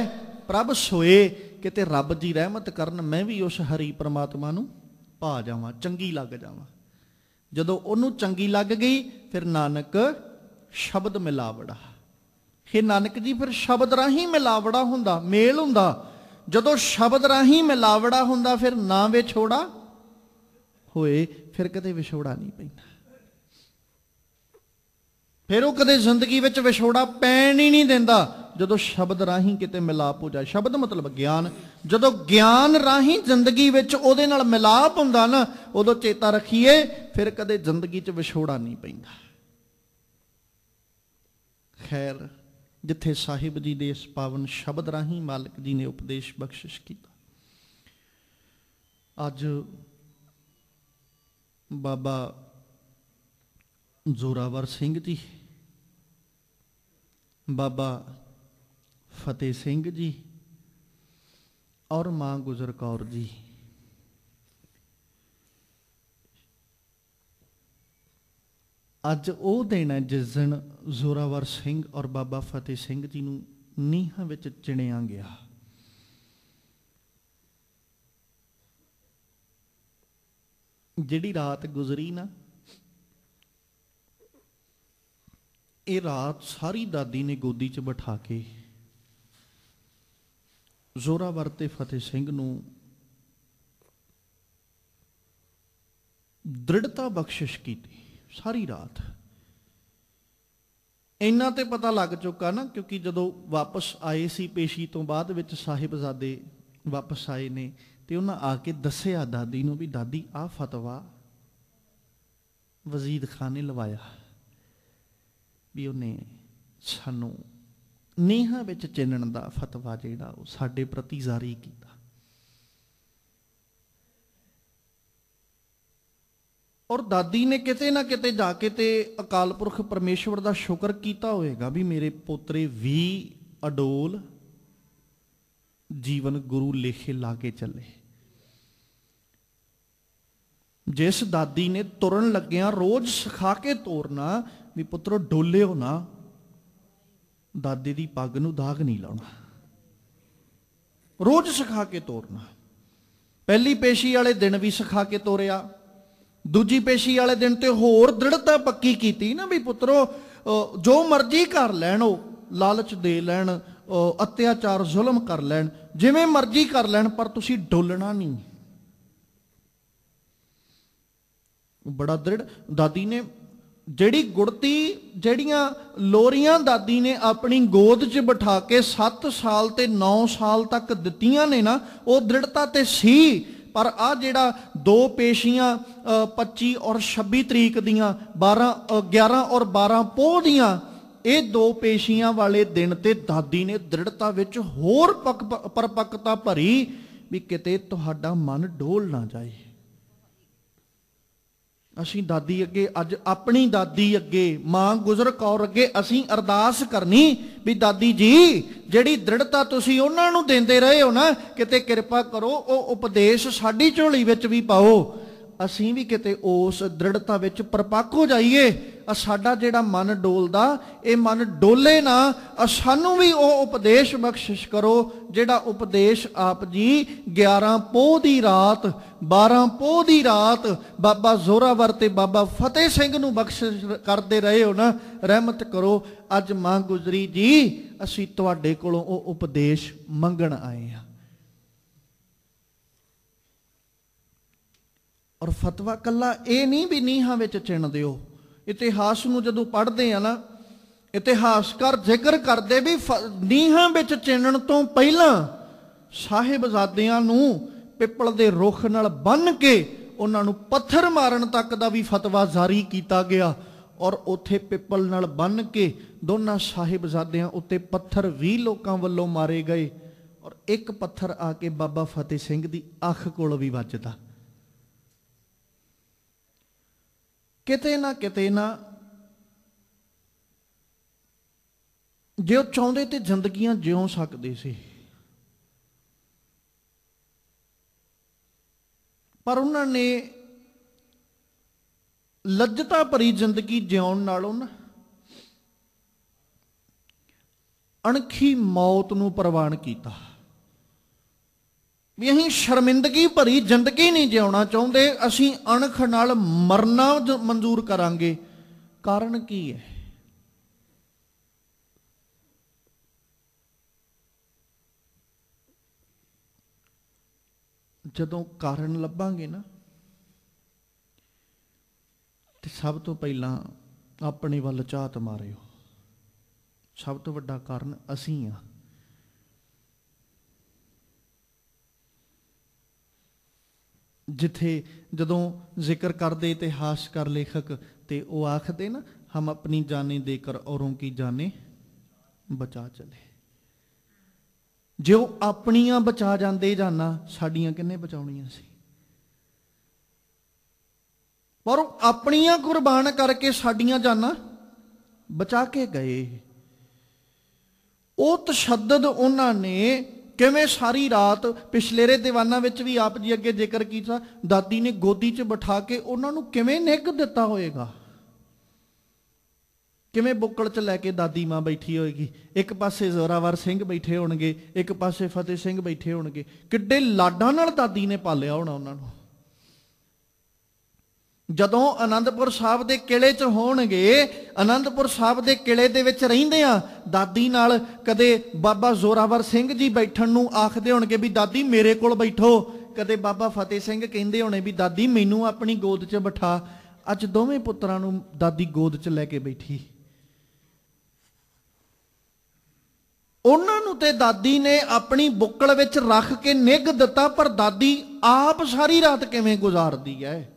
ਪ੍ਰਭ ਸੋਏ, ਕਿਤੇ ਰੱਬ ਜੀ ਰਹਿਮਤ ਕਰਨ ਮੈਂ ਵੀ ਉਸ ਹਰੀ ਪਰਮਾਤਮਾ ਨੂੰ ਭਾ ਜਾਵਾਂ, ਚੰਗੀ ਲੱਗ ਜਾਵਾਂ। ਜਦੋਂ ਉਹਨੂੰ ਚੰਗੀ ਲੱਗ ਗਈ, ਫਿਰ ਨਾਨਕ ਸ਼ਬਦ ਮਿਲਾਵੜਾ। ਇਹ ਨਾਨਕ ਜੀ ਫਿਰ ਸ਼ਬਦ ਰਾਹੀਂ ਮਿਲਾਵੜਾ ਹੁੰਦਾ, ਮੇਲ ਹੁੰਦਾ। ਜਦੋਂ ਸ਼ਬਦ ਰਾਹੀਂ ਮਿਲਾਵੜਾ ਹੁੰਦਾ, ਫਿਰ ਨਾ ਵਿਛੋੜਾ ਹੋਏ, ਫਿਰ ਕਦੇ ਵਿਛੋੜਾ ਨਹੀਂ ਪੈਂਦਾ। ਫਿਰ ਉਹ ਕਦੇ ਜ਼ਿੰਦਗੀ ਵਿੱਚ ਵਿਛੋੜਾ ਪੈਣ ਹੀ ਨਹੀਂ ਦਿੰਦਾ, ਜਦੋਂ ਸ਼ਬਦ ਰਾਹੀਂ ਕਿਤੇ ਮਿਲਾਪ ਹੋ ਜਾਏ। ਸ਼ਬਦ ਮਤਲਬ ਗਿਆਨ। ਜਦੋਂ ਗਿਆਨ ਰਾਹੀਂ ਜ਼ਿੰਦਗੀ ਵਿੱਚ ਉਹਦੇ ਨਾਲ ਮਿਲਾਪ ਹੁੰਦਾ ਨਾ, ਉਦੋਂ ਚੇਤਾ ਰੱਖੀਏ ਫਿਰ ਕਦੇ ਜ਼ਿੰਦਗੀ 'ਚ ਵਿਛੋੜਾ ਨਹੀਂ ਪੈਂਦਾ। ਖੈਰ, ਜਿੱਥੇ ਸਾਹਿਬ ਜੀ ਦੇ ਇਸ ਪਾਵਨ ਸ਼ਬਦ ਰਾਹੀਂ ਮਾਲਕ ਜੀ ਨੇ ਉਪਦੇਸ਼ ਬਖਸ਼ਿਸ਼ ਕੀਤਾ, ਅੱਜ ਬਾਬਾ ਜ਼ੋਰਾਵਰ ਸਿੰਘ ਜੀ, ਬਾਬਾ ਫਤਿਹ ਸਿੰਘ ਜੀ ਔਰ ਮਾਂ ਗੁਜਰ ਕੌਰ ਜੀ, ਅੱਜ ਉਹ ਦਿਨ ਹੈ ਜਿਸ ਦਿਨ ਜ਼ੋਰਾਵਰ ਸਿੰਘ ਔਰ ਬਾਬਾ ਫਤਿਹ ਸਿੰਘ ਜੀ ਨੂੰ ਨੀਹਾਂ ਵਿੱਚ ਚਿਣਿਆ ਗਿਆ। ਜਿਹੜੀ ਰਾਤ ਗੁਜ਼ਰੀ ਨਾ, ਇਹ ਰਾਤ ਸਾਰੀ ਦਾਦੀ ਨੇ ਗੋਦੀ 'ਚ ਬਿਠਾ ਕੇ ਜ਼ੋਰਾਵਰ ਤੇ ਫਤਿਹ ਸਿੰਘ ਨੂੰ ਦ੍ਰਿੜਤਾ ਬਖਸ਼ਿਸ਼ ਕੀਤੀ ਸਾਰੀ ਰਾਤ। ਇੰਨਾ ਤੇ ਪਤਾ ਲੱਗ ਚੁੱਕਾ ਨਾ, ਕਿਉਂਕਿ ਜਦੋਂ ਵਾਪਸ ਆਏ ਸੀ ਪੇਸ਼ੀ ਤੋਂ ਬਾਅਦ ਵਿੱਚ ਸਾਹਿਬਜ਼ਾਦੇ ਵਾਪਸ ਆਏ ਨੇ ਤੇ ਉਹਨਾਂ ਆ ਕੇ ਦੱਸਿਆ ਦਾਦੀ ਨੂੰ ਵੀ ਦਾਦੀ ਆਹ ਫਤਵਾ ਵਜ਼ੀਦ ਖਾਨ ਨੇ ਲਵਾਇਆ ਵੀ ਉਹਨੇ ਸਾਨੂੰ ਨੀਹਾਂ ਵਿੱਚ ਚਿਣਨ ਦਾ ਫਤਵਾ ਜਿਹੜਾ ਉਹ ਸਾਡੇ ਪ੍ਰਤੀ ਜਾਰੀ ਕੀਤਾ। ਔਰ ਦਾਦੀ ਨੇ ਕਿਤੇ ਨਾ ਕਿਤੇ ਜਾ ਕੇ ਤੇ ਅਕਾਲ ਪੁਰਖ ਪਰਮੇਸ਼ਵਰ ਦਾ ਸ਼ੁਕਰ ਕੀਤਾ ਹੋਵੇਗਾ ਵੀ ਮੇਰੇ ਪੋਤਰੇ ਵੀ ਅਡੋਲ ਜੀਵਨ ਗੁਰੂ ਲੇਖੇ ਲਾ ਕੇ ਚੱਲੇ। ਜਿਸ ਦਾਦੀ ਨੇ ਤੁਰਨ ਲੱਗਿਆਂ ਰੋਜ਼ ਸਿਖਾ ਕੇ ਤੋਰਨਾ ਵੀ ਪੁੱਤਰੋ ਡੋਲਿਓ ਨਾ, ਦਾਦੀ ਦੀ ਪੱਗ ਨੂੰ ਦਾਗ ਨਹੀਂ ਲਾਉਣਾ, ਰੋਜ਼ ਸਿਖਾ ਕੇ ਤੋਰਨਾ। ਪਹਿਲੀ ਪੇਸ਼ੀ ਵਾਲੇ ਦਿਨ ਵੀ ਸਿਖਾ ਕੇ ਤੋਰਿਆ, ਦੂਜੀ ਪੇਸ਼ੀ ਵਾਲੇ ਦਿਨ ਤੇ ਹੋਰ ਦ੍ਰਿੜਤਾ ਪੱਕੀ ਕੀਤੀ ਨਾ ਵੀ ਪੁੱਤਰੋ ਜੋ ਮਰਜ਼ੀ ਕਰ ਲੈਣ, ਉਹ ਲਾਲਚ ਦੇ ਲੈਣ, ਅਤਿਆਚਾਰ ਜ਼ੁਲਮ ਕਰ ਲੈਣ, ਜਿਵੇਂ ਮਰਜ਼ੀ ਕਰ ਲੈਣ, ਪਰ ਤੁਸੀਂ ਡੋਲਣਾ ਨਹੀਂ। ਬੜਾ ਦ੍ਰਿੜ ਦਾਦੀ ਨੇ ਜਿਹੜੀ ਗੁੜਤੀ, ਜਿਹੜੀਆਂ ਲੋਰੀਆਂ ਦਾਦੀ ਨੇ ਆਪਣੀ ਗੋਦ 'ਚ ਬਿਠਾ ਕੇ 7 ਸਾਲ ਤੇ 9 ਸਾਲ ਤੱਕ ਦਿੱਤੀਆਂ ਨੇ ਨਾ, ਉਹ ਦ੍ਰਿੜਤਾ ਤੇ ਸੀ। ਪਰ ਆ ਜਿਹੜਾ 2 ਪੇਸ਼ੀਆਂ 25 ਔਰ 26 ਤਰੀਕ ਦੀਆਂ 11 ਔਰ 12 ਪੋਹ ਦੀਆਂ, ਇਹ 2 ਪੇਸ਼ੀਆਂ ਵਾਲੇ ਦਿਨ ਤੇ ਦਾਦੀ ਨੇ ਦ੍ਰਿੜਤਾ ਵਿੱਚ ਹੋਰ ਪਰਪੱਕਤਾ ਭਰੀ ਵੀ ਕਿਤੇ ਤੁਹਾਡਾ ਮਨ ਡੋਲ ਨਾ ਜਾਏ। ਅਸੀਂ ਦਾਦੀ ਅੱਗੇ, ਅੱਜ ਆਪਣੀ ਦਾਦੀ ਅੱਗੇ, ਮਾਂ ਗੁਜਰ ਕੌਰ ਅੱਗੇ ਅਸੀਂ ਅਰਦਾਸ ਕਰਨੀ ਵੀ ਦਾਦੀ ਜੀ ਜਿਹੜੀ ਦ੍ਰਿੜਤਾ ਤੁਸੀਂ ਉਹਨਾਂ ਨੂੰ ਦਿੰਦੇ ਰਹੇ ਹੋ ਨਾ, ਕਿਤੇ ਕਿਰਪਾ ਕਰੋ ਉਹ ਉਪਦੇਸ਼ ਸਾਡੀ ਝੋਲੀ ਵਿੱਚ ਵੀ ਪਾਓ, ਅਸੀਂ ਵੀ ਕਿਤੇ ਉਸ ਦ੍ਰਿੜਤਾ ਵਿੱਚ ਪਰਪੱਕ ਹੋ ਜਾਈਏ। ਸਾਡਾ ਜਿਹੜਾ ਮਨ ਡੋਲਦਾ, ਇਹ ਮਨ ਡੋਲੇ ਨਾ, ਸਾਨੂੰ ਵੀ ਉਹ ਉਪਦੇਸ਼ ਬਖਸ਼ਿਸ਼ ਕਰੋ ਜਿਹੜਾ ਉਪਦੇਸ਼ ਆਪ ਜੀ 11 ਪੋਹ ਦੀ ਰਾਤ, 12 ਪੋਹ ਦੀ ਰਾਤ ਬਾਬਾ ਜ਼ੋਰਾਵਰ ਤੇ ਬਾਬਾ ਫਤਿਹ ਸਿੰਘ ਨੂੰ ਬਖਸ਼ਿਸ਼ ਕਰਦੇ ਰਹੇ ਹੋ ਨਾ, ਰਹਿਮਤ ਕਰੋ। ਅੱਜ ਮਾਂ ਗੁਜਰੀ ਜੀ ਅਸੀਂ ਤੁਹਾਡੇ ਕੋਲੋਂ ਉਹ ਉਪਦੇਸ਼ ਮੰਗਣ ਆਏ ਹਾਂ। ਔਰ ਫਤਵਾ ਕੱਲਾ ਇਹ ਨਹੀਂ ਵੀ ਨੀਹਾਂ ਵਿੱਚ ਚਿਣ ਦਿਓ। ਇਤਿਹਾਸ ਨੂੰ ਜਦੋਂ ਪੜ੍ਹਦੇ ਆ ਨਾ, ਇਤਿਹਾਸਕਾਰ ਜ਼ਿਕਰ ਕਰਦੇ ਵੀ ਨੀਹਾਂ ਵਿੱਚ ਚਿਣਨ ਤੋਂ ਪਹਿਲਾਂ ਸਾਹਿਬਜ਼ਾਦਿਆਂ ਨੂੰ ਪਿੱਪਲ ਦੇ ਰੁੱਖ ਨਾਲ ਬੰਨ੍ਹ ਕੇ ਉਹਨਾਂ ਨੂੰ ਪੱਥਰ ਮਾਰਨ ਤੱਕ ਦਾ ਵੀ ਫਤਵਾ ਜਾਰੀ ਕੀਤਾ ਗਿਆ। ਔਰ ਉੱਥੇ ਪਿੱਪਲ ਨਾਲ ਬੰਨ੍ਹ ਕੇ ਦੋਨਾਂ ਸਾਹਿਬਜ਼ਾਦਿਆਂ ਉੱਤੇ ਪੱਥਰ 20 ਲੋਕਾਂ ਵੱਲੋਂ ਮਾਰੇ ਗਏ। ਔਰ ਇੱਕ ਪੱਥਰ ਆ ਕੇ ਬਾਬਾ ਫਤਿਹ ਸਿੰਘ ਦੀ ਅੱਖ ਕੋਲ ਵੀ ਵੱਜਦਾ। ਕਿਤੇ ਨਾ ਜੇ ਉਹ ਚਾਹੁੰਦੇ ਤੇ ਜ਼ਿੰਦਗੀਆਂ ਜਿਉ ਸਕਦੇ ਸੀ, ਪਰ ਉਹਨਾਂ ਨੇ ਲੱਜਤਾ ਭਰੀ ਜ਼ਿੰਦਗੀ ਜਿਉਣ ਨਾਲੋਂ ਨਾ ਅਣਖੀ ਮੌਤ ਨੂੰ ਪ੍ਰਵਾਨ ਕੀਤਾ ਵੀ ਅਸੀਂ ਸ਼ਰਮਿੰਦਗੀ ਭਰੀ ਜ਼ਿੰਦਗੀ ਨਹੀਂ ਜਿਉਣਾ ਚਾਹੁੰਦੇ, ਅਸੀਂ ਅਣਖ ਨਾਲ ਮਰਨਾ ਮਨਜ਼ੂਰ ਕਰਾਂਗੇ। ਕਾਰਨ ਕੀ ਹੈ? ਜਦੋਂ ਕਾਰਨ ਲੱਭਾਂਗੇ ਨਾ, ਤੇ ਸਭ ਤੋਂ ਪਹਿਲਾਂ ਆਪਣੇ ਵੱਲ ਝਾਤ ਮਾਰਿਓ। ਸਭ ਤੋਂ ਵੱਡਾ ਕਾਰਨ ਅਸੀਂ ਆ। ਜਿੱਥੇ ਜਦੋਂ ਜ਼ਿਕਰ ਕਰਦੇ ਇਤਿਹਾਸਕਾਰ ਲੇਖਕ ਤੇ ਉਹ ਆਖਦੇ ਨਾ, ਹਮ ਆਪਣੀ ਜਾਨੇ ਦੇकर ਔਰੋਂ ਕੀ ਜਾਨੇ ਬਚਾ ਚਲੇ। ਜੇ ਉਹ ਆਪਣੀਆਂ ਬਚਾ ਜਾਂਦੇ ਜਾਨਾਂ, ਸਾਡੀਆਂ ਕਿੰਨੇ ਬਚਾਉਣੀਆਂ ਸੀ? ਪਰ ਉਹ ਆਪਣੀਆਂ ਕੁਰਬਾਨ ਕਰਕੇ ਸਾਡੀਆਂ ਜਾਨਾਂ ਬਚਾ ਕੇ ਗਏ। ਉਹ ਤਸ਼ੱਦਦ ਉਹਨਾਂ ਨੇ ਕਿਵੇਂ ਸਾਰੀ ਰਾਤ, ਪਿਛਲੇਰੇ ਦੀਵਾਨਾਂ ਵਿੱਚ ਵੀ ਆਪ ਜੀ ਅੱਗੇ ਜ਼ਿਕਰ ਕੀਤਾ, ਦਾਦੀ ਨੇ ਗੋਦੀ 'ਚ ਬਿਠਾ ਕੇ ਉਹਨਾਂ ਨੂੰ ਕਿਵੇਂ ਨਿੱਘ ਦਿੱਤਾ ਹੋਏਗਾ। ਕਿਵੇਂ ਬੁੱਕਲ 'ਚ ਲੈ ਕੇ ਦਾਦੀ ਮਾਂ ਬੈਠੀ ਹੋਏਗੀ, ਇੱਕ ਪਾਸੇ ਜ਼ੋਰਾਵਰ ਸਿੰਘ ਬੈਠੇ ਹੋਣਗੇ, ਇੱਕ ਪਾਸੇ ਫਤਿਹ ਸਿੰਘ ਬੈਠੇ ਹੋਣਗੇ। ਕਿੱਡੇ ਲਾਡਾਂ ਨਾਲ ਦਾਦੀ ਨੇ ਪਾਲਿਆ ਹੋਣਾ ਉਹਨਾਂ ਨੂੰ। ਜਦੋਂ ਆਨੰਦਪੁਰ ਸਾਹਿਬ ਦੇ ਕਿਲੇ 'ਚ ਹੋਣਗੇ, ਆਨੰਦਪੁਰ ਸਾਹਿਬ ਦੇ ਕਿਲੇ ਦੇ ਵਿੱਚ ਰਹਿੰਦੇ ਆ, ਦਾਦੀ ਨਾਲ ਕਦੇ ਬਾਬਾ ਜ਼ੋਰਾਵਰ ਸਿੰਘ ਜੀ ਬੈਠਣ ਨੂੰ ਆਖਦੇ ਹੋਣਗੇ ਵੀ ਦਾਦੀ ਮੇਰੇ ਕੋਲ ਬੈਠੋ, ਕਦੇ ਬਾਬਾ ਫਤਿਹ ਸਿੰਘ ਕਹਿੰਦੇ ਹੋਣੇ ਵੀ ਦਾਦੀ ਮੈਨੂੰ ਆਪਣੀ ਗੋਦ 'ਚ ਬਿਠਾ। ਅੱਜ ਦੋਵੇਂ ਪੁੱਤਰਾਂ ਨੂੰ ਦਾਦੀ ਗੋਦ 'ਚ ਲੈ ਕੇ ਬੈਠੀ। ਉਹਨਾਂ ਨੂੰ ਤੇ ਦਾਦੀ ਨੇ ਆਪਣੀ ਬੁੱਕਲ ਵਿੱਚ ਰੱਖ ਕੇ ਨਿੱਘ ਦਿੱਤਾ, ਪਰ ਦਾਦੀ ਆਪ ਸਾਰੀ ਰਾਤ ਕਿਵੇਂ ਗੁਜ਼ਾਰਦੀ ਹੈ।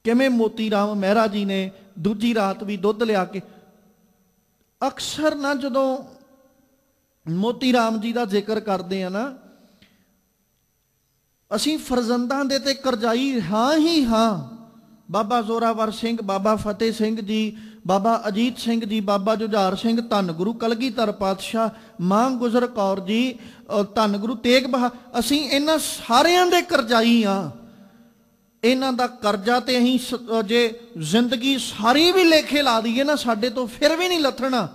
ਕਿਵੇਂ ਮੋਤੀ ਰਾਮ ਮਹਿਰਾ ਜੀ ਨੇ ਦੂਜੀ ਰਾਤ ਵੀ ਦੁੱਧ ਲਿਆ ਕੇ, ਅਕਸਰ ਨਾ ਜਦੋਂ ਮੋਤੀ ਰਾਮ ਜੀ ਦਾ ਜ਼ਿਕਰ ਕਰਦੇ ਆ ਨਾ, ਅਸੀਂ ਫਰਜ਼ੰਦਾਂ ਦੇ ਤੇ ਕਰਜ਼ਾਈ ਹਾਂ ਹੀ ਹਾਂ। ਬਾਬਾ ਜ਼ੋਰਾਵਰ ਸਿੰਘ, ਬਾਬਾ ਫਤਿਹ ਸਿੰਘ ਜੀ, ਬਾਬਾ ਅਜੀਤ ਸਿੰਘ ਜੀ, ਬਾਬਾ ਜੁਝਾਰ ਸਿੰਘ, ਧੰਨ ਗੁਰੂ ਕਲਗੀਧਰ ਪਾਤਸ਼ਾਹ, ਮਾਂ ਗੁਜਰ ਕੌਰ ਜੀ, ਧੰਨ ਗੁਰੂ ਤੇਗ ਬਹਾਦਰ, ਅਸੀਂ ਇਹਨਾਂ ਸਾਰਿਆਂ ਦੇ ਕਰਜ਼ਾਈ ਹਾਂ। ਇਹਨਾਂ ਦਾ ਕਰਜ਼ਾ ਤੇ ਅਸੀਂ ਜੇ ਜ਼ਿੰਦਗੀ ਸਾਰੀ ਵੀ ਲੇਖੇ ਲਾ ਦਈਏ ਨਾ, ਸਾਡੇ ਤੋਂ ਫਿਰ ਵੀ ਨਹੀਂ ਲੱਥਣਾ।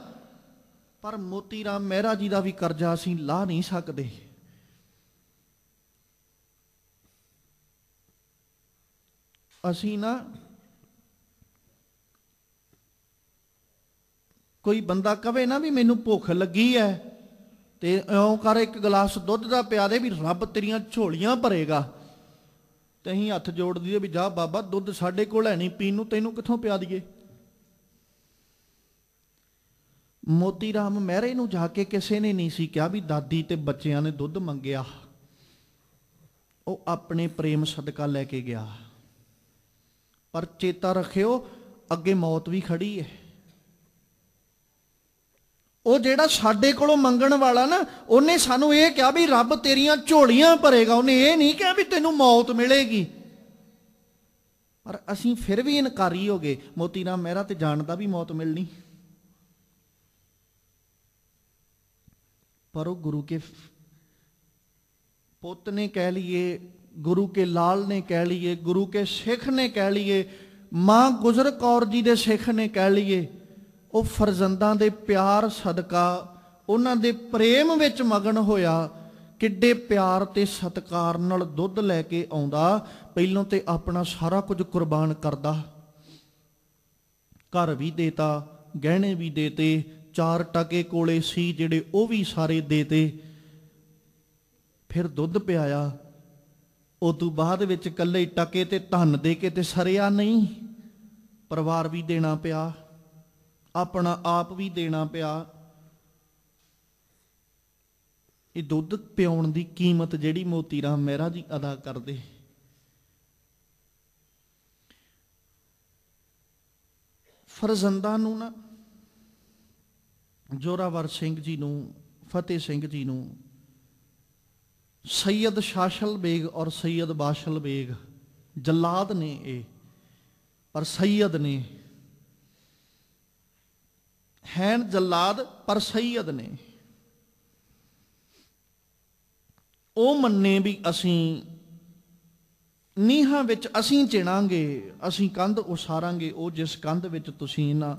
ਪਰ ਮੋਤੀ ਰਾਮ ਮਹਿਰਾ ਜੀ ਦਾ ਵੀ ਕਰਜ਼ਾ ਅਸੀਂ ਲਾ ਨਹੀਂ ਸਕਦੇ। ਅਸੀਂ ਨਾ, ਕੋਈ ਬੰਦਾ ਕਵੇ ਨਾ ਵੀ ਮੈਨੂੰ ਭੁੱਖ ਲੱਗੀ ਹੈ ਤੇ ਇਉਂ ਕਰ ਇੱਕ ਗਲਾਸ ਦੁੱਧ ਦਾ ਪਿਆ ਦੇ ਵੀ ਰੱਬ ਤੇਰੀਆਂ ਝੋਲੀਆਂ ਭਰੇਗਾ, ਤੇ ਅਸੀਂ ਹੱਥ ਜੋੜ ਦਈਏ ਵੀ ਜਾ ਬਾਬਾ ਦੁੱਧ ਸਾਡੇ ਕੋਲ ਹੈ ਨਹੀਂ ਪੀਣ ਨੂੰ, ਤੈਨੂੰ ਕਿੱਥੋਂ ਪਿਆ ਦਈਏ। ਮੋਤੀ ਰਾਮ ਮਹਿਰੇ ਨੂੰ ਜਾ ਕੇ ਕਿਸੇ ਨੇ ਨਹੀਂ ਸੀ ਕਿਹਾ ਵੀ ਦਾਦੀ ਤੇ ਬੱਚਿਆਂ ਨੇ ਦੁੱਧ ਮੰਗਿਆ। ਉਹ ਆਪਣੇ ਪ੍ਰੇਮ ਸਦਕਾ ਲੈ ਕੇ ਗਿਆ। ਪਰ ਚੇਤਾ ਰੱਖਿਓ, ਅੱਗੇ ਮੌਤ ਵੀ ਖੜੀ ਹੈ। ਉਹ ਜਿਹੜਾ ਸਾਡੇ ਕੋਲੋਂ ਮੰਗਣ ਵਾਲਾ ਨਾ, ਉਹਨੇ ਸਾਨੂੰ ਇਹ ਕਿਹਾ ਵੀ ਰੱਬ ਤੇਰੀਆਂ ਝੋਲੀਆਂ ਭਰੇਗਾ। ਉਹਨੇ ਇਹ ਨਹੀਂ ਕਿਹਾ ਵੀ ਤੈਨੂੰ ਮੌਤ ਮਿਲੇਗੀ। ਪਰ ਅਸੀਂ ਫਿਰ ਵੀ ਇਨਕਾਰੀ ਹੋ ਗਏ। ਮੋਤੀ ਰਾਮ ਮਹਿਰਾ ਤੇ ਜਾਣਦਾ ਵੀ ਮੌਤ ਮਿਲਣੀ, ਪਰ ਉਹ ਗੁਰੂ ਕੇ ਪੁੱਤ ਨੇ ਕਹਿ ਲਈਏ, ਗੁਰੂ ਕੇ ਲਾਲ ਨੇ ਕਹਿ ਲਈਏ, ਗੁਰੂ ਕੇ ਸਿੱਖ ਨੇ ਕਹਿ ਲਈਏ, ਮਾਂ ਗੁਜਰ ਕੌਰ ਜੀ ਦੇ ਸਿੱਖ ਨੇ ਕਹਿ ਲਈਏ, ਉਹ ਫਰਜ਼ੰਦਾਂ ਦੇ ਪਿਆਰ ਸਦਕਾ, ਉਹਨਾਂ ਦੇ ਪ੍ਰੇਮ ਵਿੱਚ ਮਗਨ ਹੋਇਆ। ਕਿੱਡੇ ਪਿਆਰ ਤੇ ਸਤਿਕਾਰ ਨਾਲ ਦੁੱਧ ਲੈ ਕੇ ਆਉਂਦਾ। ਪਹਿਲੋਂ ਤੇ ਆਪਣਾ ਸਾਰਾ ਕੁਝ ਕੁਰਬਾਨ ਕਰਦਾ, ਘਰ ਵੀ ਦੇਤਾ, ਗਹਿਣੇ ਵੀ ਦੇਤੇ, 4 ਟਕੇ ਕੋਲੇ ਸੀ ਜਿਹੜੇ ਉਹ ਵੀ ਸਾਰੇ ਦੇਤੇ, ਫਿਰ ਦੁੱਧ ਪਿਆਇਆ। ਉਦੋਂ ਬਾਅਦ ਵਿੱਚ ਇਕੱਲੇ ਟਕੇ ਤੇ ਧਨ ਦੇ ਕੇ ਤੇ ਸਰਿਆ ਨਹੀਂ, ਪਰਿਵਾਰ ਵੀ ਦੇਣਾ ਪਿਆ, ਆਪਣਾ ਆਪ ਵੀ ਦੇਣਾ ਪਿਆ। ਇਹ ਦੁੱਧ ਪਿਆਉਣ ਦੀ ਕੀਮਤ ਜਿਹੜੀ ਮੋਤੀ ਰਾਮ ਮਹਿਰਾ ਜੀ ਅਦਾ ਕਰਦੇ। ਫਰਜ਼ੰਦਾਂ ਨੂੰ ਨਾ, ਜ਼ੋਰਾਵਰ ਸਿੰਘ ਜੀ ਨੂੰ, ਫਤਿਹ ਸਿੰਘ ਜੀ ਨੂੰ, ਸੈयद ਸ਼ਾਸ਼ਲ ਬੇਗ ਔਰ ਸੈयद ਬਾਸ਼ਲ ਬੇਗ ਜਲਾਦ ਨੇ ਇਹ, ਪਰ ਸੈयद ਨੇ, ਹੈਨ ਜਲਾਦ ਪਰ ਸੈयद ਨੇ। ਉਹ ਮੰਨੇ ਵੀ ਅਸੀਂ ਨੀਹਾਂ ਵਿੱਚ ਅਸੀਂ ਚਿਣਾਂਗੇ, ਅਸੀਂ ਕੰਧ ਉਸਾਰਾਂਗੇ, ਉਹ ਜਿਸ ਕੰਧ ਵਿੱਚ ਤੁਸੀਂ ਇਹਨਾਂ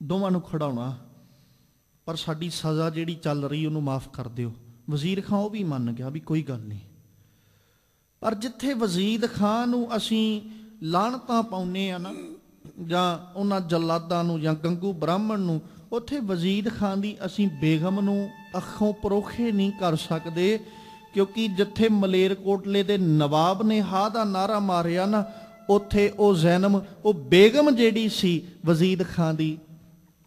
ਦੋਵਾਂ ਨੂੰ ਖੜਾਉਣਾ, ਪਰ ਸਾਡੀ ਸਜ਼ਾ ਜਿਹੜੀ ਚੱਲ ਰਹੀ ਉਹਨੂੰ ਮਾਫ ਕਰ ਦਿਓ। ਵਜ਼ੀਰ ਖਾਂ ਉਹ ਵੀ ਮੰਨ ਗਿਆ ਵੀ ਕੋਈ ਗੱਲ ਨਹੀਂ। ਪਰ ਜਿੱਥੇ ਵਜ਼ੀਰ ਖਾਂ ਨੂੰ ਅਸੀਂ ਲਾਹਣਤਾਂ ਪਾਉਂਦੇ ਆ ਨਾ, ਜਾਂ ਉਹਨਾਂ ਜਲਾਦਾਂ ਨੂੰ ਜਾਂ ਗੰਗੂ ਬ੍ਰਾਹਮਣ ਨੂੰ, ਉੱਥੇ ਵਜ਼ੀਰ ਖਾਂ ਦੀ ਅਸੀਂ ਬੇਗਮ ਨੂੰ ਅੱਖੋਂ ਪਰੋਖੇ ਨਹੀਂ ਕਰ ਸਕਦੇ। ਕਿਉਂਕਿ ਜਿੱਥੇ ਮਲੇਰਕੋਟਲੇ ਦੇ ਨਵਾਬ ਨੇ ਹਾਂ ਦਾ ਨਾਰਾ ਮਾਰਿਆ ਨਾ, ਉੱਥੇ ਉਹ ਜ਼ੈਨਮ, ਉਹ ਬੇਗਮ ਜਿਹੜੀ ਸੀ ਵਜ਼ੀਰ ਖਾਂ ਦੀ,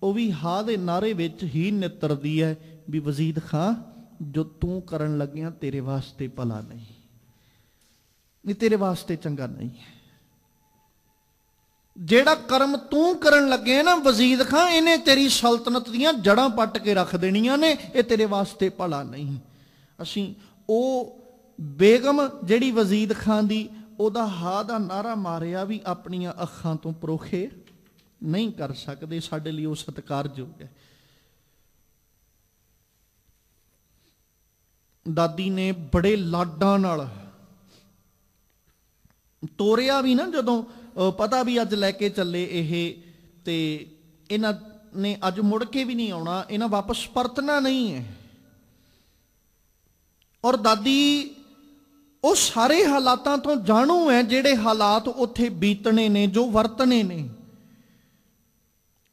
ਉਹ ਵੀ ਹਾਂ ਦੇ ਨਾਰੇ ਵਿੱਚ ਹੀ ਨਿੱਤਰਦੀ ਹੈ ਵੀ ਵਜ਼ੀਰ ਖਾਂ ਜੋ ਤੂੰ ਕਰਨ ਲੱਗਿਆ ਤੇਰੇ ਵਾਸਤੇ ਭਲਾ ਨਹੀਂ, ਇਹ ਤੇਰੇ ਵਾਸਤੇ ਚੰਗਾ ਨਹੀਂ ਹੈ। ਜਿਹੜਾ ਕਰਮ ਤੂੰ ਕਰਨ ਲੱਗੇ ਨਾ ਵਜ਼ੀਰ ਖਾਂ, ਇਹਨੇ ਤੇਰੀ ਸਲਤਨਤ ਦੀਆਂ ਜੜਾਂ ਪੱਟ ਕੇ ਰੱਖ ਦੇਣੀਆਂ ਨੇ, ਇਹ ਤੇਰੇ ਵਾਸਤੇ ਭਲਾ ਨਹੀਂ। ਅਸੀਂ ਉਹ ਬੇਗਮ ਜਿਹੜੀ ਵਜ਼ੀਰ ਖਾਂ ਦੀ, ਉਹਦਾ ਹਾਂ ਦਾ ਨਾਰਾ ਮਾਰਿਆ ਵੀ ਆਪਣੀਆਂ ਅੱਖਾਂ ਤੋਂ ਪਰੋਖੇ ਨਹੀਂ ਕਰ ਸਕਦੇ। ਸਾਡੇ ਲਈ ਉਹ ਸਤਿਕਾਰਯੋਗ ਹੈ। ਦਾਦੀ ਨੇ ਬੜੇ ਲਾਡਾਂ ਨਾਲ ਤੋਰਿਆ ਵੀ ਨਾ, ਜਦੋਂ ਪਤਾ ਵੀ ਅੱਜ ਲੈ ਕੇ ਚੱਲੇ ਇਹ, ਤੇ ਇਹਨਾਂ ਨੇ ਅੱਜ ਮੁੜ ਕੇ ਵੀ ਨਹੀਂ ਆਉਣਾ, ਇਹਨਾਂ ਵਾਪਸ ਪਰਤਣਾ ਨਹੀਂ ਹੈ। ਔਰ ਦਾਦੀ ਉਹ ਸਾਰੇ ਹਾਲਾਤਾਂ ਤੋਂ ਜਾਣੂ ਹੈ, ਜਿਹੜੇ ਹਾਲਾਤ ਉੱਥੇ ਬੀਤਣੇ ਨੇ, ਜੋ ਵਰਤਣੇ ਨੇ।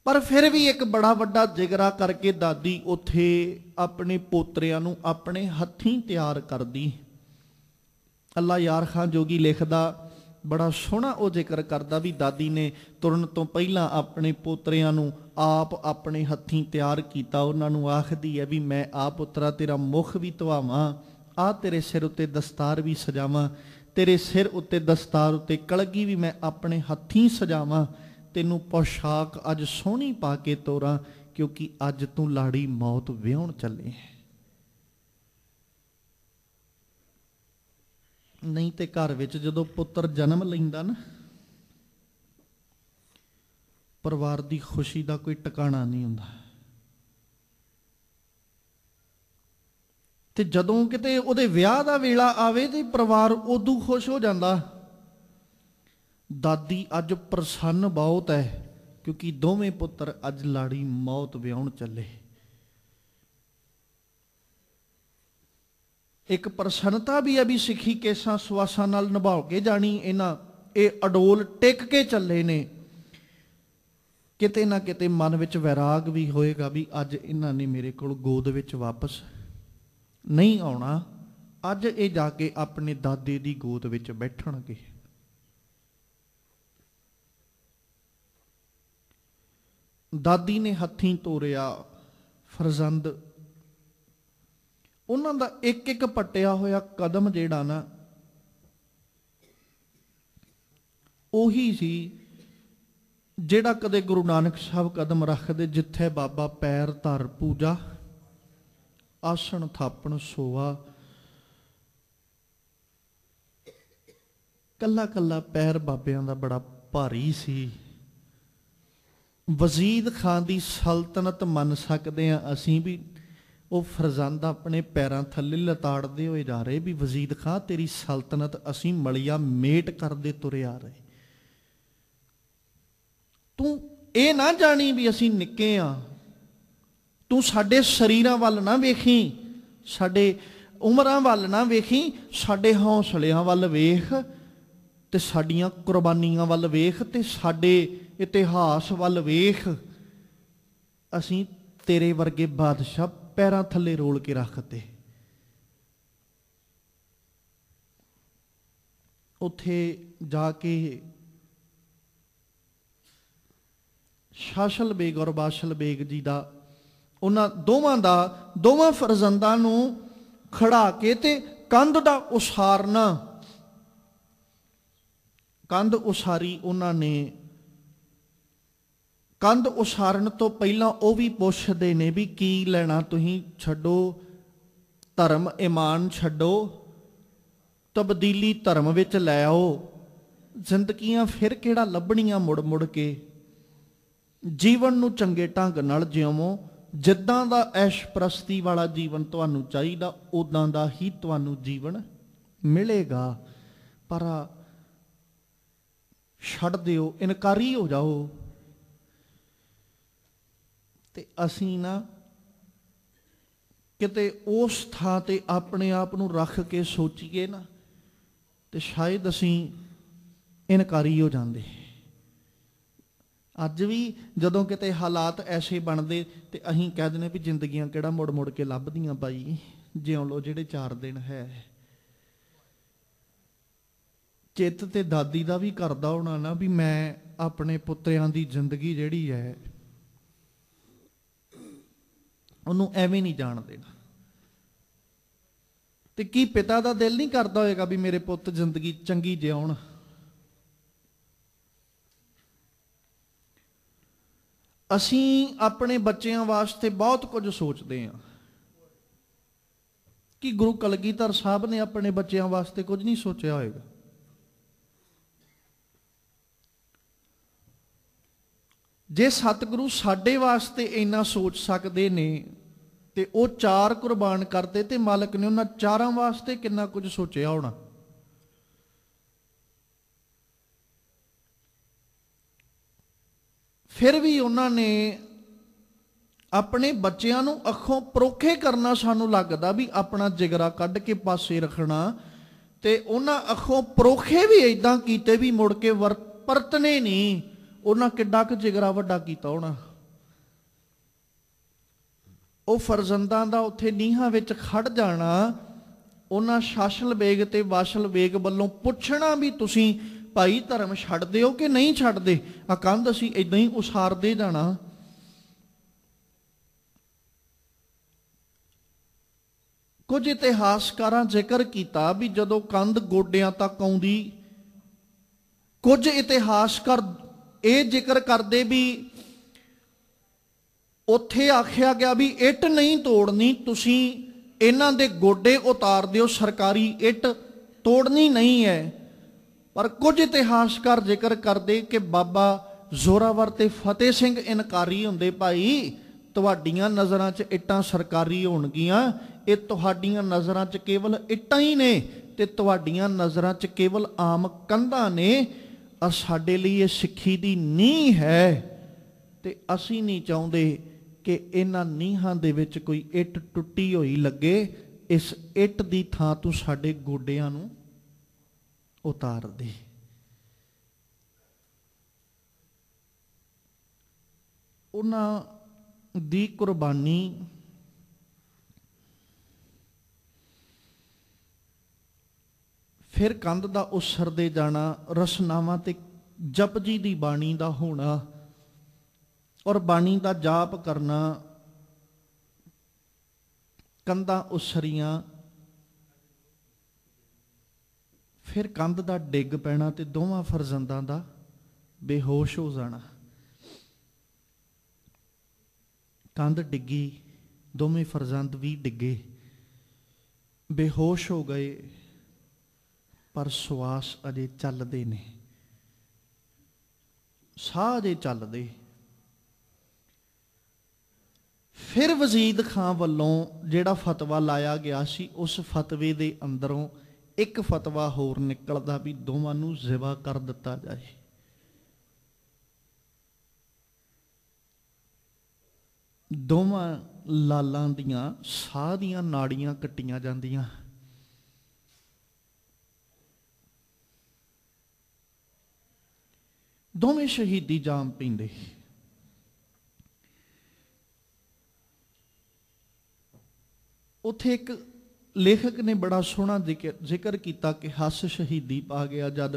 ਪਰ ਫਿਰ ਵੀ ਇੱਕ ਬੜਾ ਵੱਡਾ ਜਿਗਰਾ ਕਰਕੇ ਦਾਦੀ ਉੱਥੇ ਆਪਣੇ ਪੋਤਰਿਆਂ ਨੂੰ ਆਪਣੇ ਹੱਥੀਂ ਤਿਆਰ ਕਰਦੀ। ਅੱਲਾ ਯਾਰ ਖਾਨ ਜੋਗੀ ਲਿਖਦਾ, ਬੜਾ ਸੋਹਣਾ ਉਹ ਜ਼ਿਕਰ ਕਰਦਾ ਵੀ ਦਾਦੀ ਨੇ ਤੁਰਨ ਤੋਂ ਪਹਿਲਾਂ ਆਪਣੇ ਪੋਤਰਿਆਂ ਨੂੰ ਆਪ ਆਪਣੇ ਹੱਥੀਂ ਤਿਆਰ ਕੀਤਾ। ਉਹਨਾਂ ਨੂੰ ਆਖਦੀ ਹੈ ਵੀ ਮੈਂ ਆ ਪੁੱਤਰਾ ਤੇਰਾ ਮੁਖ ਵੀ ਧਵਾਵਾਂ, ਆ ਤੇਰੇ ਸਿਰ ਉੱਤੇ ਦਸਤਾਰ ਵੀ ਸਜਾਵਾਂ, ਤੇਰੇ ਸਿਰ ਉੱਤੇ ਦਸਤਾਰ ਉੱਤੇ ਕਲਗੀ ਵੀ ਮੈਂ ਆਪਣੇ ਹੱਥੀਂ ਸਜਾਵਾਂ, ਤੈਨੂੰ ਪੋਸ਼ਾਕ ਅੱਜ ਸੋਹਣੀ ਪਾ ਕੇ ਤੋਰਾਂ, ਕਿਉਂਕਿ ਅੱਜ ਤੂੰ ਲਾੜੀ ਮੌਤ ਵਿਆਹੁਣ ਚੱਲੇ ਹੈ। ਨਹੀਂ ਤੇ ਘਰ ਵਿੱਚ ਜਦੋਂ ਪੁੱਤਰ ਜਨਮ ਲੈਂਦਾ ਨਾ, ਪਰਿਵਾਰ ਦੀ ਖੁਸ਼ੀ ਦਾ ਕੋਈ ਟਿਕਾਣਾ ਨਹੀਂ ਹੁੰਦਾ। ਤੇ ਜਦੋਂ ਕਿਤੇ ਉਹਦੇ ਵਿਆਹ ਦਾ ਵੇਲਾ ਆਵੇ ਤੇ ਪਰਿਵਾਰ ਉਦੋਂ ਖੁਸ਼ ਹੋ ਜਾਂਦਾ। ਦਾਦੀ ਅੱਜ ਪ੍ਰਸੰਨ ਬਹੁਤ ਹੈ, ਕਿਉਂਕਿ ਦੋਵੇਂ ਪੁੱਤਰ ਅੱਜ ਲਾੜੀ ਮੌਤ ਵਿਆਹੁਣ ਚੱਲੇ। ਇੱਕ ਪ੍ਰਸੰਨਤਾ ਵੀ ਹੈ ਵੀ ਸਿੱਖੀ ਕੇਸਾਂ ਸਵਾਸਾਂ ਨਾਲ ਨਿਭਾ ਕੇ ਜਾਣੀ, ਇਹ ਅਡੋਲ ਟਿਕ ਕੇ ਚੱਲੇ ਨੇ। ਕਿਤੇ ਨਾ ਕਿਤੇ ਮਨ ਵਿੱਚ ਵੈਰਾਗ ਵੀ ਹੋਏਗਾ ਵੀ ਅੱਜ ਇਹਨਾਂ ਨੇ ਮੇਰੇ ਕੋਲ ਗੋਦ ਵਿੱਚ ਵਾਪਸ ਨਹੀਂ ਆਉਣਾ, ਅੱਜ ਇਹ ਜਾ ਕੇ ਆਪਣੇ ਦਾਦੇ ਦੀ ਗੋਦ ਵਿੱਚ ਬੈਠਣਗੇ। ਦਾਦੀ ਨੇ ਹੱਥੀਂ ਤੋਰਿਆ ਫਰਜ਼ੰਦ, ਉਹਨਾਂ ਦਾ ਇੱਕ ਇੱਕ ਪੱਟਿਆ ਹੋਇਆ ਕਦਮ ਜਿਹੜਾ ਨਾ, ਉਹੀ ਸੀ ਜਿਹੜਾ ਕਦੇ ਗੁਰੂ ਨਾਨਕ ਸਾਹਿਬ ਕਦਮ ਰੱਖਦੇ, ਜਿੱਥੇ ਬਾਬਾ ਪੈਰ ਧਰ ਪੂਜਾ, ਆਸਣ ਥਾਪਣ ਸੋਆ। ਕੱਲਾ ਕੱਲਾ ਪੈਰ ਬਾਬਿਆਂ ਦਾ ਬੜਾ ਭਾਰੀ ਸੀ। ਵਜ਼ੀਦ ਖਾਨ ਦੀ ਸਲਤਨਤ ਮੰਨ ਸਕਦੇ ਹਾਂ ਅਸੀਂ ਵੀ, ਉਹ ਫਰਜ਼ੰਦ ਆਪਣੇ ਪੈਰਾਂ ਥੱਲੇ ਲਤਾੜਦੇ ਹੋਏ ਜਾ ਰਹੇ ਵੀ ਵਜ਼ੀਦ ਖਾਂ ਤੇਰੀ ਸਲਤਨਤ ਅਸੀਂ ਮਲੀਆ ਮੇਟ ਕਰਦੇ ਤੁਰੇ ਆ ਰਹੇ। ਤੂੰ ਇਹ ਨਾ ਜਾਣੀ ਵੀ ਅਸੀਂ ਨਿੱਕੇ ਆ, ਤੂੰ ਸਾਡੇ ਸਰੀਰਾਂ ਵੱਲ ਨਾ ਵੇਖੀ, ਸਾਡੇ ਉਮਰਾਂ ਵੱਲ ਨਾ ਵੇਖੀ, ਸਾਡੇ ਹੌਸਲਿਆਂ ਵੱਲ ਵੇਖ ਤੇ ਸਾਡੀਆਂ ਕੁਰਬਾਨੀਆਂ ਵੱਲ ਵੇਖ ਤੇ ਸਾਡੇ ਇਤਿਹਾਸ ਵੱਲ ਵੇਖ। ਅਸੀਂ ਤੇਰੇ ਵਰਗੇ ਬਾਦਸ਼ਾਹ ਪੈਰਾਂ ਥੱਲੇ ਰੋਲ ਕੇ ਰੱਖਤੇ। ਉੱਥੇ ਜਾ ਕੇ ਸ਼ਾਸਲ ਬੇਗ ਔਰ ਬਾਸ਼ਲ ਬੇਗ ਜੀ ਦਾ, ਉਹਨਾਂ ਦੋਵਾਂ ਫਰਜ਼ੰਦਾਂ ਨੂੰ ਖੜਾ ਕੇ ਤੇ ਕੰਧ ਦਾ ਉਸਾਰਨਾ, ਕੰਧ ਉਸਾਰੀ ਉਹਨਾਂ ਨੇ। ਕੰਧ ਉਸਾਰਨ ਤੋਂ ਪਹਿਲਾਂ ਉਹ ਵੀ ਪੁੱਛਦੇ ਨੇ ਵੀ ਕੀ ਲੈਣਾ ਤੁਸੀਂ, ਛੱਡੋ ਧਰਮ ਈਮਾਨ ਛੱਡੋ, ਤਬਦੀਲੀ ਧਰਮ ਵਿੱਚ ਲੈ ਆਓ। ਜ਼ਿੰਦਗੀਆਂ ਫਿਰ ਕਿਹੜਾ ਲੱਭਣੀਆਂ ਮੁੜ ਮੁੜ ਕੇ, ਜੀਵਨ ਨੂੰ ਚੰਗੇ ਢੰਗ ਨਾਲ ਜਿਉਵੋ। ਜਿੱਦਾਂ ਦਾ ਐਸ਼ ਪ੍ਰਸਤੀ ਵਾਲਾ ਜੀਵਨ ਤੁਹਾਨੂੰ ਚਾਹੀਦਾ, ਉਦਾਂ ਦਾ ਹੀ ਤੁਹਾਨੂੰ ਜੀਵਨ ਮਿਲੇਗਾ। ਪਰ ਛੱਡ ਦਿਓ, ਇਨਕਾਰੀ ਹੋ ਜਾਓ। ਤੇ ਅਸੀਂ ਨਾ ਕਿਤੇ ਉਸ ਥਾਂ ਤੇ ਆਪਣੇ ਆਪ ਨੂੰ ਰੱਖ ਕੇ ਸੋਚੀਏ ਨਾ, ਤੇ ਸ਼ਾਇਦ ਅਸੀਂ ਇਨਕਾਰੀ ਹੋ ਜਾਂਦੇ। ਅੱਜ ਵੀ ਜਦੋਂ ਕਿਤੇ ਹਾਲਾਤ ਐਸੇ ਬਣਦੇ ਤੇ ਅਸੀਂ ਕਹਿ ਦਿੰਦੇ ਵੀ ਜ਼ਿੰਦਗੀਆਂ ਕਿਹੜਾ ਮੁੜ ਮੁੜ ਕੇ ਲੱਭਦੀਆਂ ਭਾਈ, ਜਿਉਂ ਲੋ ਜਿਹੜੇ 4 ਦਿਨ ਹੈ। ਚਿੱਤ ਤੇ ਦਾਦੀ ਦਾ ਵੀ ਕਰਦਾ ਹੋਣਾ ਨਾ ਵੀ ਮੈਂ ਆਪਣੇ ਪੁੱਤਰਿਆਂ ਦੀ ਜ਼ਿੰਦਗੀ ਜਿਹੜੀ ਹੈ ਉਹਨੂੰ ਐਵੇਂ ਨਹੀਂ ਜਾਣ ਦੇਣਾ। ਤੇ ਕੀ ਪਿਤਾ ਦਾ ਦਿਲ ਨਹੀਂ ਕਰਦਾ ਹੋਏਗਾ ਵੀ ਮੇਰੇ ਪੁੱਤ ਜ਼ਿੰਦਗੀ ਚੰਗੀ ਜਿਉਣ। ਅਸੀਂ ਆਪਣੇ ਬੱਚਿਆਂ ਵਾਸਤੇ ਬਹੁਤ ਕੁਝ ਸੋਚਦੇ ਹਾਂ। ਕਿ ਗੁਰੂ ਕਲਗੀਧਰ ਸਾਹਿਬ ਨੇ ਆਪਣੇ ਬੱਚਿਆਂ ਵਾਸਤੇ ਕੁਝ ਨਹੀਂ ਸੋਚਿਆ ਹੋਏਗਾ? ਜੇ ਸਤਿਗੁਰੂ ਸਾਡੇ ਵਾਸਤੇ ਇੰਨਾ ਸੋਚ ਸਕਦੇ ਨੇ ਤੇ ਉਹ 4 ਕੁਰਬਾਨ ਕਰਦੇ, ਤੇ ਮਾਲਕ ਨੇ ਉਹਨਾਂ 4 ਵਾਸਤੇ ਕਿੰਨਾ ਕੁਝ ਸੋਚਿਆ ਹੋਣਾ। ਫਿਰ ਵੀ ਉਹਨਾਂ ਨੇ ਆਪਣੇ ਬੱਚਿਆਂ ਨੂੰ ਅੱਖੋਂ ਪਰੋਖੇ ਕਰਨਾ, ਸਾਨੂੰ ਲੱਗਦਾ ਵੀ ਆਪਣਾ ਜਿਗਰਾ ਕੱਢ ਕੇ ਪਾਸੇ ਰੱਖਣਾ ਤੇ ਉਹਨਾਂ ਅੱਖੋਂ ਪਰੋਖੇ ਵੀ ਇਦਾਂ ਕੀਤੇ ਵੀ ਮੁੜ ਕੇ ਪਰਤਨੇ ਨਹੀਂ। ਉਹਨਾਂ ਕਿੱਡਾ ਕੁ ਜਿਗਰਾ ਵੱਡਾ ਕੀਤਾ ਹੋਣਾ। ਉਹ ਫਰਜ਼ੰਦਾਂ ਦਾ ਉੱਥੇ ਨੀਹਾਂ ਵਿੱਚ ਖੜ ਜਾਣਾ, ਉਹਨਾਂ ਸ਼ਾਸਲ ਬੇਗ ਤੇ ਵਾਸ਼ਲ ਬੇਗ ਵੱਲੋਂ ਪੁੱਛਣਾ ਵੀ ਤੁਸੀਂ ਭਾਈ ਧਰਮ ਛੱਡਦੇ ਹੋ ਕਿ ਨਹੀਂ ਛੱਡਦੇ, ਆ ਕੰਧ ਅਸੀਂ ਇਦਾਂ ਹੀ ਉਸਾਰਦੇ ਜਾਣਾ। ਕੁਝ ਇਤਿਹਾਸਕਾਰਾਂ ਜ਼ਿਕਰ ਕੀਤਾ ਵੀ ਜਦੋਂ ਕੰਧ ਗੋਡਿਆਂ ਤੱਕ ਆਉਂਦੀ, ਕੁਝ ਇਤਿਹਾਸਕਾਰ ਇਹ ਜ਼ਿਕਰ ਕਰਦੇ ਵੀ ਉੱਥੇ ਆਖਿਆ ਗਿਆ ਵੀ ਇੱਟ ਨਹੀਂ ਤੋੜਨੀ, ਤੁਸੀਂ ਇਹਨਾਂ ਦੇ ਗੋਡੇ ਉਤਾਰ ਦਿਓ, ਸਰਕਾਰੀ ਇੱਟ ਤੋੜਨੀ ਨਹੀਂ ਹੈ। ਪਰ ਕੁਝ ਇਤਿਹਾਸਕਾਰ ਜ਼ਿਕਰ ਕਰਦੇ ਕਿ ਬਾਬਾ ਜ਼ੋਰਾਵਰ ਤੇ ਫਤਿਹ ਸਿੰਘ ਇਨਕਾਰੀ ਹੁੰਦੇ, ਭਾਈ ਤੁਹਾਡੀਆਂ ਨਜ਼ਰਾਂ 'ਚ ਇੱਟਾਂ ਸਰਕਾਰੀ ਹੋਣਗੀਆਂ, ਇਹ ਤੁਹਾਡੀਆਂ ਨਜ਼ਰਾਂ 'ਚ ਕੇਵਲ ਇੱਟਾਂ ਹੀ ਨੇ ਤੇ ਤੁਹਾਡੀਆਂ ਨਜ਼ਰਾਂ 'ਚ ਕੇਵਲ ਆਮ ਕੰਧਾਂ ਨੇ। ਔਰ ਸਾਡੇ ਲਈ ਇਹ ਸਿੱਖੀ ਦੀ ਨੀਂਹ ਹੈ ਤੇ ਅਸੀਂ ਨਹੀਂ ਚਾਹੁੰਦੇ ਕਿ ਇਹਨਾਂ ਨੀਹਾਂ ਦੇ ਵਿੱਚ ਕੋਈ ਇੱਟ ਟੁੱਟੀ ਹੋਈ ਲੱਗੇ। ਇਸ ਇੱਟ ਦੀ ਥਾਂ ਤੂੰ ਸਾਡੇ ਗੋਡਿਆਂ ਨੂੰ ਉਤਾਰ ਦੇ। ਉਹਨਾਂ ਦੀ ਕੁਰਬਾਨੀ ਫਿਰ ਕੰਧ ਦਾ ਉਸਰਦੇ ਜਾਣਾ, ਰਸਨਾਵਾਂ ਤੇ ਜਪਜੀ ਦੀ ਬਾਣੀ ਦਾ ਹੋਣਾ ਔਰ ਬਾਣੀ ਦਾ ਜਾਪ ਕਰਨਾ, ਕੰਧਾਂ ਉਸਰੀਆਂ, ਫਿਰ ਕੰਧ ਦਾ ਡਿੱਗ ਪੈਣਾ ਤੇ ਦੋਵਾਂ ਫਰਜ਼ੰਦਾਂ ਦਾ ਬੇਹੋਸ਼ ਹੋ ਜਾਣਾ। ਕੰਧ ਡਿੱਗੀ, ਦੋਵੇਂ ਫਰਜ਼ੰਦ ਵੀ ਡਿੱਗੇ, ਬੇਹੋਸ਼ ਹੋ ਗਏ, ਪਰ ਸਵਾਸ ਅਜੇ ਚੱਲਦੇ ਨੇ, ਸਾਹ ਅਜੇ ਚੱਲਦੇ। ਫਿਰ ਵਜ਼ੀਦ ਖਾਂ ਵੱਲੋਂ ਜਿਹੜਾ ਫਤਵਾ ਲਾਇਆ ਗਿਆ ਸੀ, ਉਸ ਫਤਵੇ ਦੇ ਅੰਦਰੋਂ ਇੱਕ ਫਤਵਾ ਹੋਰ ਨਿਕਲਦਾ ਵੀ ਦੋਵਾਂ ਨੂੰ ਜ਼ਿਬਾ ਕਰ ਦਿੱਤਾ ਜਾਏ। ਦੋਵਾਂ ਲਾਲਾਂ ਦੀਆਂ ਸਾਹ ਦੀਆਂ ਨਾੜੀਆਂ ਕੱਟੀਆਂ ਜਾਂਦੀਆਂ। ਦੋਵੇਂ ਸ਼ਹੀਦੀ ਜਾਮ ਪੈਂਦੇ। ਉੱਥੇ ਇੱਕ ਲੇਖਕ ਨੇ ਬੜਾ ਸੋਹਣਾ ਜ਼ਿਕਰ ਕੀਤਾ ਕਿ ਹੱਸ ਸ਼ਹੀਦੀ ਪਾ ਗਿਆ ਜਦ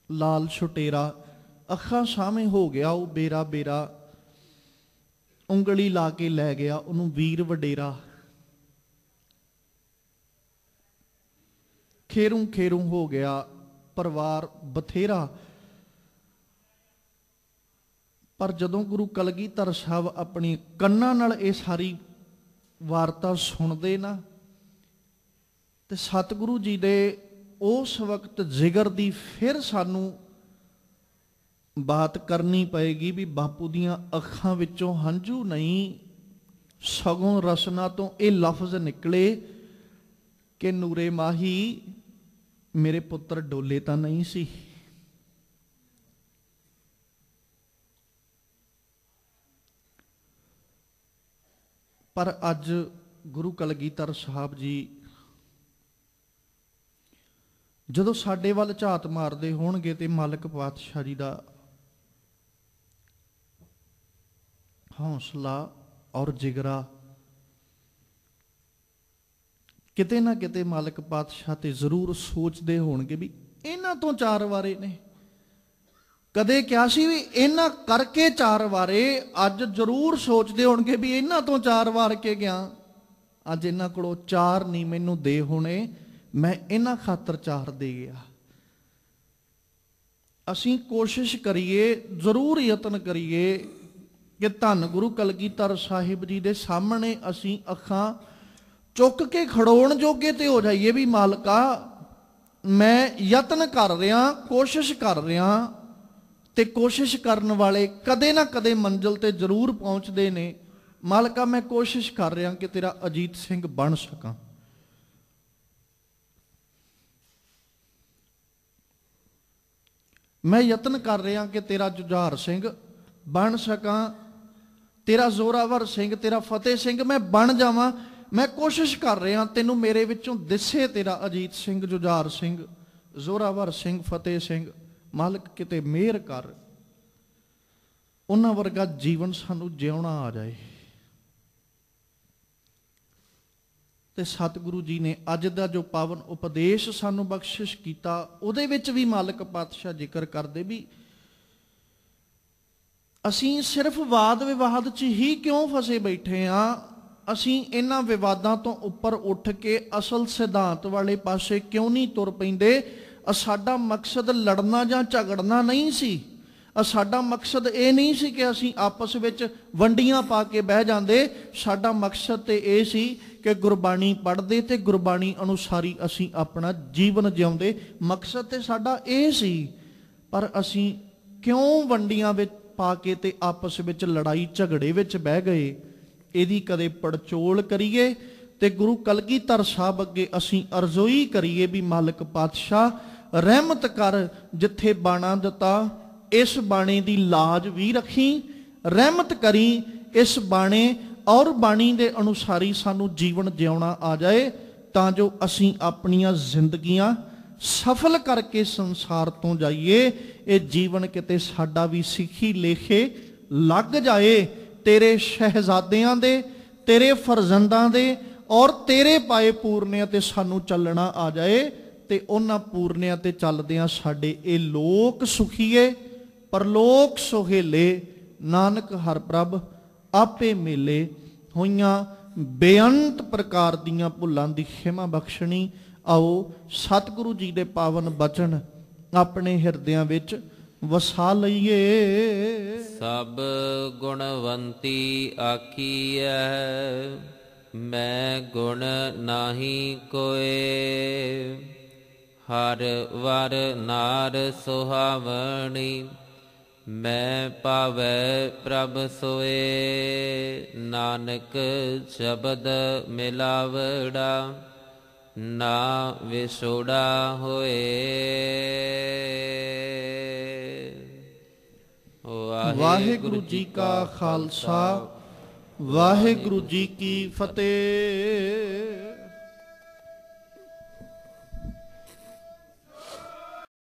ਲਾਲ ਛੁਟੇਰਾ, ਅੱਖਾਂ ਸਾਹਮਣੇ ਹੋ ਗਿਆ ਉਹ ਬੇਰਾ ਬੇਰਾ, ਉਂਗਲੀ ਲਾ ਕੇ ਲੈ ਗਿਆ ਉਹਨੂੰ ਵੀਰ ਵਡੇਰਾ। ਖੇਰੂ ਖੇਰੂ ਹੋ ਗਿਆ ਪਰਿਵਾਰ ਬਥੇਰਾ। ਪਰ ਜਦੋਂ ਗੁਰੂ ਕਲਗੀਧਰ ਸਾਹਿਬ ਆਪਣੀ ਕੰਨਾਂ ਨਾਲ ਇਹ ਸਾਰੀ ਵਾਰਤਾ ਸੁਣਦੇ ਨਾ, ਤੇ ਸਤਿਗੁਰੂ ਜੀ ਦੇ ਉਸ ਵਕਤ ਜਿਗਰ ਦੀ ਫਿਰ ਸਾਨੂੰ ਬਾਤ ਕਰਨੀ ਪਏਗੀ ਵੀ ਬਾਪੂ ਦੀਆਂ ਅੱਖਾਂ ਵਿੱਚੋਂ ਹੰਝੂ ਨਹੀਂ, ਸਗੋਂ ਰਸਨਾ ਤੋਂ ਇਹ ਲਫ਼ਜ਼ ਨਿਕਲੇ ਕਿ ਨੂਰੇ ਮਾਹੀ ਮੇਰੇ ਪੁੱਤਰ ਡੋਲੇ ਤਾਂ ਨਹੀਂ ਸੀ। ਪਰ ਅੱਜ ਗੁਰੂ ਕਲਗੀਧਰ ਸਾਹਿਬ ਜੀ ਜਦੋਂ ਸਾਡੇ ਵੱਲ ਝਾਤ ਮਾਰਦੇ ਹੋਣਗੇ ਤੇ ਮਾਲਕ ਪਾਤਸ਼ਾਹ ਜੀ ਦਾ ਹੌਸਲਾ ਔਰ ਜਿਗਰਾ ਕਿਤੇ ਨਾ ਕਿਤੇ ਮਾਲਕ ਪਾਤਸ਼ਾਹ ਤੇ ਜ਼ਰੂਰ ਸੋਚਦੇ ਹੋਣਗੇ ਵੀ ਇਹਨਾਂ ਤੋਂ 4 ਵਾਰੇ ਨੇ। ਕਦੇ ਕਿਹਾ ਸੀ ਵੀ ਇਹਨਾਂ ਕਰਕੇ 4 ਵਾਰੇ, ਅੱਜ ਜ਼ਰੂਰ ਸੋਚਦੇ ਹੋਣਗੇ ਵੀ ਇਹਨਾਂ ਤੋਂ 4 ਵਾਰ ਕੇ ਗਿਆ। ਅੱਜ ਇਹਨਾਂ ਕੋਲੋਂ 4 ਨਹੀਂ ਮੈਨੂੰ ਦੇ ਹੋਣੇ, ਮੈਂ ਇਹਨਾਂ ਖਾਤਰ 4 ਦੇ ਗਿਆ। ਅਸੀਂ ਕੋਸ਼ਿਸ਼ ਕਰੀਏ, ਜ਼ਰੂਰ ਯਤਨ ਕਰੀਏ ਕਿ ਧੰਨ ਗੁਰੂ ਕਲਗੀਧਰ ਸਾਹਿਬ ਜੀ ਦੇ ਸਾਹਮਣੇ ਅਸੀਂ ਅੱਖਾਂ ਚੁੱਕ ਕੇ ਖੜੋਣ ਜੋਗੇ ਤੇ ਹੋ ਜਾਈਏ ਵੀ ਮਾਲਕਾ ਮੈਂ ਯਤਨ ਕਰ ਰਿਹਾ, ਕੋਸ਼ਿਸ਼ ਕਰ ਰਿਹਾ। ਤੇ ਕੋਸ਼ਿਸ਼ ਕਰਨ ਵਾਲੇ ਕਦੇ ਨਾ ਕਦੇ ਮੰਜ਼ਿਲ ਤੇ ਜ਼ਰੂਰ ਪਹੁੰਚਦੇ ਨੇ। ਮਾਲਕਾ ਮੈਂ ਕੋਸ਼ਿਸ਼ ਕਰ ਰਿਹਾ ਕਿ ਤੇਰਾ ਅਜੀਤ ਸਿੰਘ ਬਣ ਸਕਾਂ। ਮੈਂ ਯਤਨ ਕਰ ਰਿਹਾ ਕਿ ਤੇਰਾ ਜੁਝਾਰ ਸਿੰਘ ਬਣ ਸਕਾਂ, ਤੇਰਾ ਜ਼ੋਰਾਵਰ ਸਿੰਘ, ਤੇਰਾ ਫਤਿਹ ਸਿੰਘ ਮੈਂ ਬਣ ਜਾਵਾਂ। ਮੈਂ ਕੋਸ਼ਿਸ਼ ਕਰ ਰਿਹਾ ਤੈਨੂੰ ਮੇਰੇ ਵਿੱਚੋਂ ਦਿਸੇ ਤੇਰਾ ਅਜੀਤ ਸਿੰਘ, ਜੁਝਾਰ ਸਿੰਘ, ਜ਼ੋਰਾਵਰ ਸਿੰਘ, ਫਤਿਹ ਸਿੰਘ। ਮਾਲਕ ਕਿਤੇ ਮਿਹਰ ਕਰ, ਉਹਨਾਂ ਵਰਗਾ ਜੀਵਨ ਸਾਨੂੰ ਜਿਉਣਾ ਆ ਜਾਏ। ਤੇ ਸਤਿਗੁਰੂ ਜੀ ਨੇ ਅੱਜ ਦਾ ਜੋ ਪਾਵਨ ਉਪਦੇਸ਼ ਸਾਨੂੰ ਬਖਸ਼ਿਸ਼ ਕੀਤਾ, ਉਹਦੇ ਵਿੱਚ ਵੀ ਮਾਲਕ ਪਾਤਸ਼ਾਹ ਜ਼ਿਕਰ ਕਰਦੇ ਵੀ ਅਸੀਂ ਸਿਰਫ ਵਾਦ ਵਿਵਾਦ 'ਚ ਹੀ ਕਿਉਂ ਫਸੇ ਬੈਠੇ ਹਾਂ। ਅਸੀਂ ਇਹਨਾਂ ਵਿਵਾਦਾਂ ਤੋਂ ਉੱਪਰ ਉੱਠ ਕੇ ਅਸਲ ਸਿਧਾਂਤ ਵਾਲੇ ਪਾਸੇ ਕਿਉਂ ਨਹੀਂ ਤੁਰ ਪੈਂਦੇ। ਸਾਡਾ ਮਕਸਦ ਲੜਨਾ ਜਾਂ ਝਗੜਨਾ ਨਹੀਂ ਸੀ। ਸਾਡਾ ਮਕਸਦ ਇਹ ਨਹੀਂ ਸੀ ਕਿ ਅਸੀਂ ਆਪਸ ਵਿੱਚ ਵੰਡੀਆਂ ਪਾ ਕੇ ਬਹਿ ਜਾਂਦੇ। ਸਾਡਾ ਮਕਸਦ ਤੇ ਇਹ ਸੀ ਕਿ ਗੁਰਬਾਣੀ ਪੜ੍ਹਦੇ ਤੇ ਗੁਰਬਾਣੀ ਅਨੁਸਾਰੀ ਅਸੀਂ ਆਪਣਾ ਜੀਵਨ ਜਿਉਂਦੇ। ਮਕਸਦ ਤੇ ਸਾਡਾ ਇਹ ਸੀ। ਪਰ ਅਸੀਂ ਕਿਉਂ ਵੰਡੀਆਂ ਵਿੱਚ ਪਾ ਕੇ ਤੇ ਆਪਸ ਵਿੱਚ ਲੜਾਈ ਝਗੜੇ ਵਿੱਚ ਬਹਿ ਗਏ। ਇਹਦੀ ਕਦੇ ਪੜਚੋਲ ਕਰੀਏ ਤੇ ਗੁਰੂ ਕਲਗੀਧਰ ਸਾਹਿਬ ਅੱਗੇ ਅਸੀਂ ਅਰਜ਼ੋਈ ਕਰੀਏ ਵੀ ਮਾਲਕ ਪਾਤਸ਼ਾਹ ਰਹਿਮਤ ਕਰ। ਜਿੱਥੇ ਬਾਣਾ ਦਿੱਤਾ ਇਸ ਬਾਣੇ ਦੀ ਲਾਜ ਵੀ ਰੱਖੀ। ਰਹਿਮਤ ਕਰੀ ਇਸ ਬਾਣੇ ਔਰ ਬਾਣੀ ਦੇ ਅਨੁਸਾਰੀ ਸਾਨੂੰ ਜੀਵਨ ਜਿਉਣਾ ਆ ਜਾਏ, ਤਾਂ ਜੋ ਅਸੀਂ ਆਪਣੀਆਂ ਜ਼ਿੰਦਗੀਆਂ ਸਫਲ ਕਰਕੇ ਸੰਸਾਰ ਤੋਂ ਜਾਈਏ। ਇਹ ਜੀਵਨ ਕਿਤੇ ਸਾਡਾ ਵੀ ਸਿੱਖੀ ਲੇਖੇ ਲੱਗ ਜਾਏ। ਤੇਰੇ ਸ਼ਹਿਜ਼ਾਦਿਆਂ ਦੇ, ਤੇਰੇ ਫਰਜ਼ੰਦਾਂ ਦੇ ਔਰ ਤੇਰੇ ਪਾਏ ਪੂਰਨਿਆਂ ਤੇ ਸਾਨੂੰ ਚੱਲਣਾ ਆ ਜਾਏ। ਤੇ ਉਹਨਾਂ ਪੂਰਨਿਆਂ ਤੇ ਚੱਲਦਿਆਂ ਸਾਡੇ ਇਹ ਲੋਕ ਸੁਖੀਏ, ਪਰਲੋਕ ਸੁਹੇਲੇ। ਨਾਨਕ ਹਰ ਪ੍ਰਭ ਆਪੇ ਮੇਲੇ। ਹੋਈਆਂ ਬੇਅੰਤ ਪ੍ਰਕਾਰ ਦੀਆਂ ਭੁੱਲਾਂ ਦੀ ਖਿਮਾ ਬਖਸ਼ਣੀ। ਆਓ ਸਤਿਗੁਰੂ ਜੀ ਦੇ ਪਾਵਨ ਬਚਨ ਆਪਣੇ ਹਿਰਦਿਆਂ ਵਿੱਚ ਵਸਾ ਲਈਏ।
ਸਭ ਗੁਣਵੰਤੀ ਆਖੀਐ, ਮੈਂ ਗੁਣ ਨਾਹੀ ਕੋਏ। ਹਰ ਵਰ ਨਾਰ ਸੁਹਾਵਣੀ, ਮੈਂ ਪਾਵੈ ਪ੍ਰਭ ਸੋਏ। ਨਾਨਕ ਸ਼ਬਦ ਮਿਲਾਵੜਾ, ਨਾ ਵਿਛੋੜਾ ਹੋਏ।
ਵਾਹਿਗੁਰੂ ਜੀ ਕਾ ਖਾਲਸਾ, ਵਾਹਿਗੁਰੂ ਜੀ ਕੀ ਫਤਿਹ।